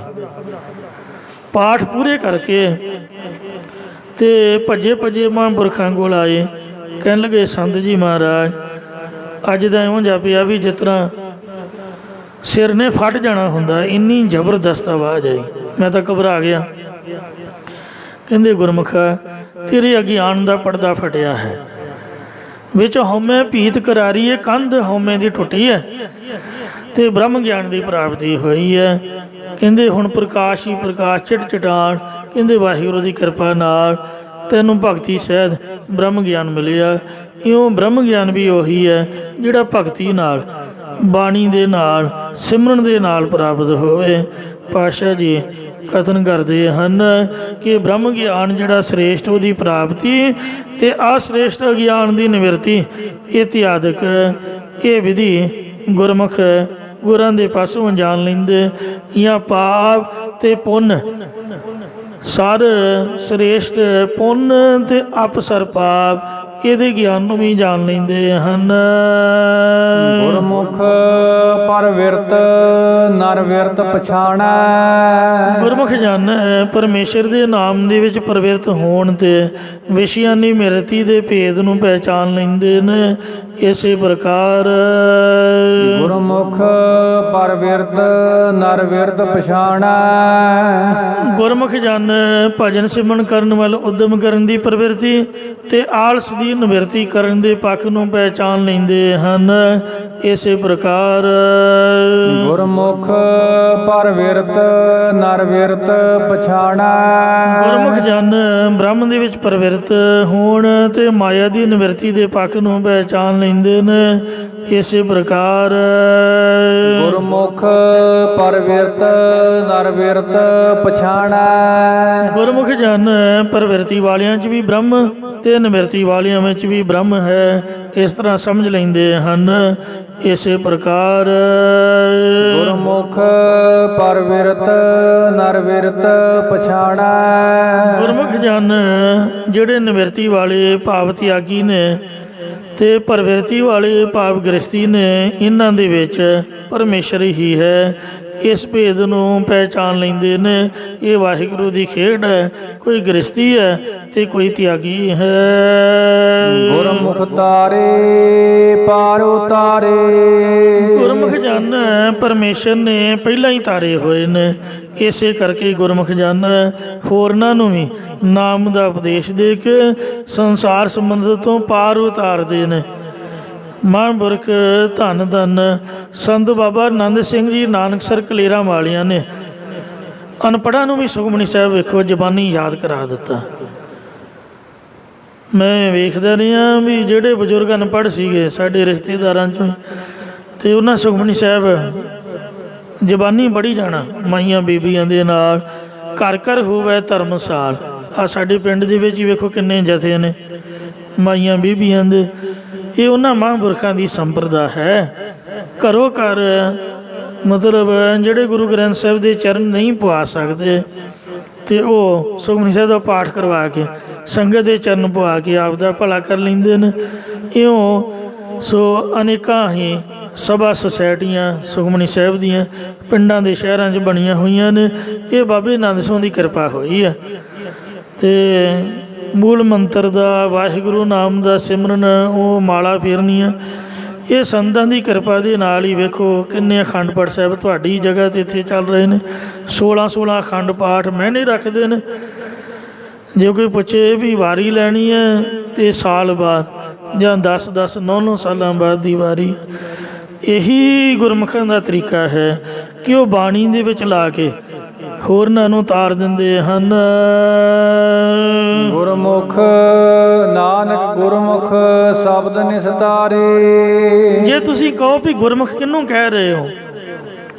ਪਾਠ ਪੂਰੇ ਕਰਕੇ ਤੇ ਭੱਜੇ ਭੱਜੇ ਮਹਾਂਪੁਰਖਾਂ ਕੋਲ ਆਏ। ਕਹਿਣ ਲੱਗੇ ਸੰਤ ਜੀ ਮਹਾਰਾਜ, ਅੱਜ ਦਾ ਇਉਂ ਜਾਪਿਆ ਵੀ ਜਿਸ ਤਰ੍ਹਾਂ ਸਿਰ ਨੇ ਫਟ ਜਾਣਾ ਹੁੰਦਾ, ਇੰਨੀ ਜ਼ਬਰਦਸਤ ਆਵਾਜ਼ ਆਈ। ਮੈਂ ਤਾਂ ਘਬਰਾ ਗਿਆ। ਕਹਿੰਦੇ ਗੁਰਮੁਖਾ, ਤੇਰੇ ਅਗਿਆਨ ਦਾ ਪਰਦਾ ਫਟਿਆ ਹੈ, ਵਿੱਚ ਹਉਮੈ ਭੀਤ ਕਰਾਰੀ ਹੈ, ਕੰਧ ਹਉਮੈ ਦੀ ਟੁੱਟੀ ਹੈ ਤੇ ਬ੍ਰਹਮ ਗਿਆਨ ਦੀ ਪ੍ਰਾਪਤੀ ਹੋਈ ਹੈ। ਕਹਿੰਦੇ ਹੁਣ ਪ੍ਰਕਾਸ਼ ਹੀ ਪ੍ਰਕਾਸ਼ ਚਿਟ ਚਟਾਨ। ਕਹਿੰਦੇ ਵਾਹਿਗੁਰੂ ਦੀ ਕਿਰਪਾ ਨਾਲ ਤੈਨੂੰ ਭਗਤੀ ਸਹਿਤ ਬ੍ਰਹਮ ਗਿਆਨ ਮਿਲਿਆ। ਇਉਂ ਬ੍ਰਹਮ ਗਿਆਨ ਵੀ ਉਹੀ ਹੈ ਜਿਹੜਾ ਭਗਤੀ ਨਾਲ, ਬਾਣੀ ਦੇ ਨਾਲ, ਸਿਮਰਨ ਦੇ ਨਾਲ ਪ੍ਰਾਪਤ ਹੋਵੇ। ਪਾਤਸ਼ਾਹ ਜੀ ਕਥਨ ਕਰਦੇ ਹਨ ਕਿ ਬ੍ਰਹਮ ਗਿਆਨ ਜਿਹੜਾ ਸ੍ਰੇਸ਼ਟ ਉਹਦੀ ਪ੍ਰਾਪਤੀ ਤੇ ਅਸ੍ਰੇਸ਼ਟ ਅਗਿਆਨ ਦੀ ਨਿਵਰਤੀ ਇਤਿਆਦਿਕ ਇਹ ਵਿਧੀ ਗੁਰਮੁਖ ਗੁਰਾਂ ਦੇ ਪਾਸੋਂ ਜਾਣ ਲੈਂਦੇ। ਜਾਂ ਪਾਪ ਤੇ ਪੁੰਨ ਸਰ ਸ੍ਰੇਸ਼ਟ ਪੁੰਨ ਤੇ ਅਪਸਰ ਪਾਪ ਇਹਦੇ ਗਿਆਨ ਨੂੰ ਵੀ ਜਾਣ ਲੈਂਦੇ ਹਨ। ਗੁਰਮੁਖ ਪਰਵਿਰਤ ਨਰ ਵਿਰਤ ਪਛਾਣੈ। ਗੁਰਮੁਖ ਜਾਣੈ ਪਰਮੇਸ਼ਰ ਦੇ ਨਾਮ ਦੇ ਵਿੱਚ ਪ੍ਰਵਿਰਤ ਹੋਣ ਤੇ ਵਿਸ਼ਿਆਂ ਦੀ ਮਿਰਤੀ ਦੇ ਭੇਦ ਨੂੰ ਪਹਿਚਾਨ ਲੈਂਦੇ ਨੇ। ਇਸੇ ਪ੍ਰਕਾਰ ਗੁਰਮੁਖ ਪਰਵਿਰਤ ਨਰ ਵਿਰਤ ਪਛਾਣੈ। ਗੁਰਮੁਖ ਜਾਣੈ ਭਜਨ ਸਿਮਰਨ ਕਰਨ ਵੱਲ ਉਦਮ ਕਰਨ ਦੀ ਪ੍ਰਵਿਰਤੀ ਤੇ ਆਲਸ ਦੀ ਨਿਵਰਤੀ ਕਰਨ ਦੇ ਪੱਖ ਨੂੰ ਪਹਿਚਾਨ ਲੈਂਦੇ ਹਨ। ਇਸੇ ਪ੍ਰਕਾਰ ਗੁਰਮੁਖ ਪਰਵਿਰਤ ਨਰ ਵਿਰਤ ਪਛਾਣੈ। ਗੁਰਮੁਖ ਜਨ ਬ੍ਰਹਮ ਦੇ ਵਿੱਚ ਪ੍ਰਵਿਰਤ ਹੋਣ ਤੇ ਮਾਇਆ ਦੀ ਨਿਵਰਤੀ ਦੇ ਪੱਖ ਨੂੰ ਪਹਿਚਾਨ ਲੈਂਦੇ ਨੇ। ਇਸੇ ਪ੍ਰਕਾਰ ਗੁਰਮੁਖ ਪਰਵਿਰਤ ਨਰ ਵਿਰਤ ਪਛਾਣੈ। ਗੁਰਮੁਖ ਜਨ ਪ੍ਰਵਿਰਤੀ ਵਾਲਿਆਂ 'ਚ ਵੀ ਬ੍ਰਹਮ ਤੇ ਨਿਵਰਤੀ ਵਾਲਿਆਂ ਵਿੱਚ ਵੀ ਬ੍ਰਹਮ ਹੈ, ਇਸ ਤਰ੍ਹਾਂ ਸਮਝ ਲੈਂਦੇ ਹਨ। ਇਸੇ ਪ੍ਰਕਾਰ ਗੁਰਮੁਖ ਪਰਵਿਰਤ ਨਰ ਵਿਰਤ ਪਛਾਣੈ। ਗੁਰਮੁਖ ਜਨ ਜਿਹੜੇ ਨਿਵਰਤੀ ਵਾਲੇ ਭਾਵ ਤਿਆਗੀ ਨੇ ਤੇ ਪ੍ਰਵਿਰਤੀ ਵਾਲੇ ਭਾਵ ਗ੍ਰਸਤੀ ਨੇ, ਇਹਨਾਂ ਦੇ ਵਿੱਚ ਪਰਮੇਸ਼ਰ ਹੀ ਹੈ। ਇਸ ਭੇਦ ਨੂੰ ਪਹਿਚਾਨ ਲੈਂਦੇ ਨੇ। ਇਹ ਵਾਹਿਗੁਰੂ ਦੀ ਖੇਡ ਹੈ, ਕੋਈ ਗ੍ਰਸਤੀ ਹੈ ਤੇ ਕੋਈ ਤਿਆਗੀ ਹੈ। ਗੁਰਮੁਖ ਤਾਰੇ ਪਾਰ ਉਤਾਰੇ। ਗੁਰਮੁਖ ਜਨ ਪਰਮੇਸ਼ਰ ਨੇ ਪਹਿਲਾਂ ਹੀ ਤਾਰੇ ਹੋਏ ਨੇ। ਇਸੇ ਕਰਕੇ ਗੁਰਮੁਖ ਜਨ ਹੋਰਨਾਂ ਨੂੰ ਵੀ ਨਾਮ ਦਾ ਉਪਦੇਸ਼ ਦੇ ਕੇ ਸੰਸਾਰ ਸੰਬੰਧ ਤੋਂ ਪਾਰ ਉਤਾਰਦੇ ਨੇ। ਮਹਾਂਪੁਰਖ ਧੰਨ ਧੰਨ ਸੰਤ ਬਾਬਾ ਆਨੰਦ ਸਿੰਘ ਜੀ ਨਾਨਕਸਰ ਕਲੇਰਾਂ ਵਾਲਿਆਂ ਨੇ ਅਨਪੜ੍ਹਾਂ ਨੂੰ ਵੀ ਸੁਖਮਨੀ ਸਾਹਿਬ ਵੇਖੋ ਜ਼ਬਾਨੀ ਯਾਦ ਕਰਾ ਦਿੱਤਾ। ਮੈਂ ਵੇਖਦਾ ਰਿਹਾ ਵੀ ਜਿਹੜੇ ਬਜ਼ੁਰਗ ਅਨਪੜ੍ਹ ਸੀਗੇ ਸਾਡੇ ਰਿਸ਼ਤੇਦਾਰਾਂ 'ਚੋਂ, ਅਤੇ ਉਹਨਾਂ ਸੁਖਮਨੀ ਸਾਹਿਬ ਜ਼ਬਾਨੀ ਪੜ੍ਹੀ ਜਾਣਾ ਮਾਈਆਂ ਬੀਬੀਆਂ ਦੇ ਨਾਲ। ਘਰ ਘਰ ਹੋਵੇ ਧਰਮਸਾਲ। ਆਹ ਸਾਡੇ ਪਿੰਡ ਦੇ ਵਿੱਚ ਹੀ ਵੇਖੋ ਕਿੰਨੇ ਜਥੇ ਨੇ ਮਾਈਆਂ ਬੀਬੀਆਂ ਦੇ। ਇਹ ਉਹਨਾਂ ਮਹਾਂਪੁਰਖਾਂ ਦੀ ਸੰਪਰਦਾ ਹੈ। ਘਰੋਂ ਘਰ ਮਤਲਬ ਜਿਹੜੇ ਗੁਰੂ ਗ੍ਰੰਥ ਸਾਹਿਬ ਦੇ ਚਰਨ ਨਹੀਂ ਪਵਾ ਸਕਦੇ ਤੇ ਉਹ ਸੁਖਮਨੀ ਸਾਹਿਬ ਦਾ ਪਾਠ ਕਰਵਾ ਕੇ ਸੰਗਤ ਦੇ ਚਰਨ ਪਵਾ ਕੇ ਆਪ ਦਾ ਭਲਾ ਕਰ ਲੈਂਦੇ ਨੇ। ਇਉਂ ਸੋ ਅਨੇਕਾਂ ਹੀ ਸਭਾ ਸੁਸਾਇਟੀਆਂ ਸੁਖਮਨੀ ਸਾਹਿਬ ਦੀਆਂ ਪਿੰਡਾਂ ਦੇ ਸ਼ਹਿਰਾਂ 'ਚ ਬਣੀਆਂ ਹੋਈਆਂ ਨੇ। ਇਹ ਬਾਬੇ ਆਨੰਦ ਸਿੰਘ ਦੀ ਕਿਰਪਾ ਹੋਈ ਹੈ। ਅਤੇ ਮੂਲ ਮੰਤਰ ਦਾ ਵਾਹਿਗੁਰੂ ਨਾਮ ਦਾ ਸਿਮਰਨ, ਉਹ ਮਾਲਾ ਫੇਰਨੀ ਆ, ਇਹ ਸੰਤਾਂ ਦੀ ਕਿਰਪਾ ਦੇ ਨਾਲ ਹੀ ਵੇਖੋ ਕਿੰਨੇ ਅਖੰਡ ਪਾਠ ਸਾਹਿਬ ਤੁਹਾਡੀ ਜਗ੍ਹਾ 'ਤੇ ਇੱਥੇ ਚੱਲ ਰਹੇ ਨੇ। 16 ਅਖੰਡ ਪਾਠ ਮਹੀਨੇ ਰੱਖਦੇ ਨੇ। ਜੇ ਕੋਈ ਪੁੱਛੇ ਵੀ ਵਾਰੀ ਲੈਣੀ ਹੈ ਤੇ ਸਾਲ ਬਾਅਦ ਜਾਂ 10 9 ਸਾਲਾਂ ਬਾਅਦ ਦੀ ਵਾਰੀ। ਇਹੀ ਗੁਰਮੁਖਾਂ ਦਾ ਤਰੀਕਾ ਹੈ ਕਿ ਉਹ ਬਾਣੀ ਦੇ ਵਿੱਚ ਲਾ ਕੇ ਹੋਰਨਾਂ ਨੂੰ ਤਾਰ ਦਿੰਦੇ ਹਨ। ਗੁਰਮੁਖ ਨਾਨਕ ਗੁਰਮੁਖ ਸ਼ਬਦ ਨਿਸਤਾਰੇ। ਜੇ ਤੁਸੀਂ ਕਹੋ ਵੀ ਗੁਰਮੁਖ ਕਿਹਨੂੰ ਕਹਿ ਰਹੇ ਹੋ,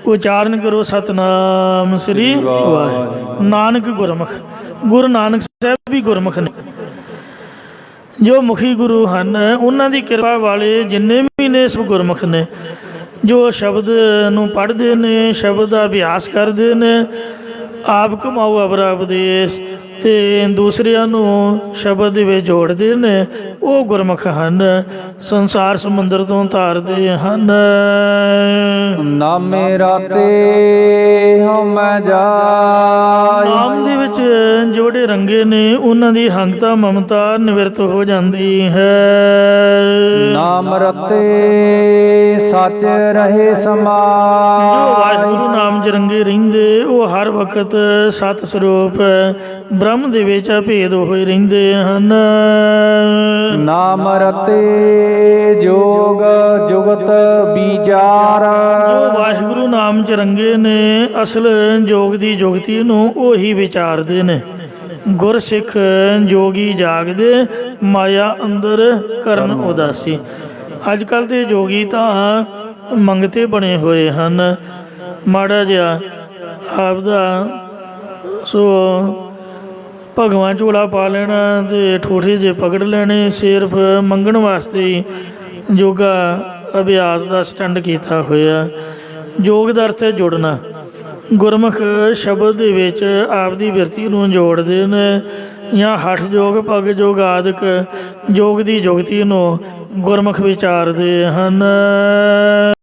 ਉਚਾਰਨ ਕਰੋ ਸਤਨਾਮ ਸ੍ਰੀ ਵਾਹਿਗੁਰੂ। ਨਾਨਕ ਗੁਰਮੁਖ, ਗੁਰੂ ਨਾਨਕ ਸਾਹਿਬ ਵੀ ਗੁਰਮੁਖ ਨੇ। ਜੋ ਮੁਖੀ ਗੁਰੂ ਹਨ ਉਹਨਾਂ ਦੀ ਕਿਰਪਾ ਵਾਲੇ ਜਿੰਨੇ ਵੀ ਨੇ ਸਭ ਗੁਰਮੁਖ ਨੇ, ਜੋ ਸ਼ਬਦ ਨੂੰ ਪੜ੍ਹਦੇ ਨੇ, ਸ਼ਬਦ ਦਾ ਅਭਿਆਸ ਕਰਦੇ ਨੇ, ਆਪ ਕਮਾਓ ਅਵਰਾ ਉਪਦੇਸ਼ ਅਤੇ ਦੂਸਰਿਆਂ ਨੂੰ ਸ਼ਬਦ ਦੇ ਵਿੱਚ ਜੋੜਦੇ ਨੇ, ਉਹ ਗੁਰਮੁਖ ਹਨ। ਸੰਸਾਰ ਸਮੁੰਦਰ ਤੋਂ ਤਾਰਦੇ ਹਨ। ਨਾਮੇ ਰਾਤੇ ਹਉਮੈ ਜਾਈ। ਨਾਮ ਦੇ ਵਿੱਚ ਜਿਹੜੇ ਰੰਗੇ ਨੇ ਉਹਨਾਂ ਦੀ ਹੰਗਤਾ ਮਮਤਾ ਨਿਵਰਤ ਹੋ ਜਾਂਦੀ ਹੈ। ਨਾਮ ਰਤੇ ਸੱਚ ਰਹੇ ਸਮਾਈ। ਜੋ ਵਾਹਿਗੁਰੂ ਨਾਮ 'ਚ ਰੰਗੇ ਰਹਿੰਦੇ ਉਹ ਹਰ ਵਕਤ ਸਤ ਸਰੂਪ ਬ੍ਰਹਮ ਦੇ ਵਿੱਚ ਭੇਦ ਹੋਏ ਰਹਿੰਦੇ ਹਨ। ਨਾਮ ਰਤੇ ਜੋਗ ਜੁਗਤ ਵਿਚਾਰ। ਜੋ ਵਾਹਿਗੁਰੂ ਨਾਮ 'ਚ ਰੰਗੇ ਨੇ ਅਸਲ ਜੋਗ ਦੀ ਜੁਗਤੀ ਨੂੰ ਉਹੀ ਵਿਚਾਰਦੇ ਨੇ। ਗੁਰਸਿੱਖ ਜੋਗੀ ਜਾਗਦੇ, ਮਾਇਆ ਅੰਦਰ ਕਰਨ ਉਦਾਸੀ। ਅੱਜ ਕੱਲ੍ਹ ਦੇ ਜੋਗੀ ਤਾਂ ਮੰਗਤੇ ਬਣੇ ਹੋਏ ਹਨ। ਮਾੜਾ ਜਿਹਾ ਆਪਦਾ ਸੋ ਭਗਵਾਨ ਝੋਲਾ ਪਾ ਲੈਣਾ ਅਤੇ ਠੋਠੇ ਜਿਹੇ ਪਕੜ ਲੈਣੇ, ਸਿਰਫ ਮੰਗਣ ਵਾਸਤੇ ਹੀ ਯੋਗਾ ਅਭਿਆਸ ਦਾ ਸਟੰਡ ਕੀਤਾ ਹੋਇਆ। ਯੋਗ ਦਾ ਅਰਥ ਹੈ ਜੁੜਨਾ। ਗੁਰਮੁਖ ਸ਼ਬਦ ਦੇ ਵਿੱਚ ਆਪਦੀ ਬਿਰਤੀ ਨੂੰ ਜੋੜਦੇ ਨੇ, ਜਾਂ ਹਠ ਯੋਗ, ਪਗ ਯੋਗ ਆਦਿਕ ਯੋਗ ਦੀ ਜੁਗਤੀ ਨੂੰ ਗੁਰਮੁਖ ਵਿਚਾਰਦੇ ਹਨ।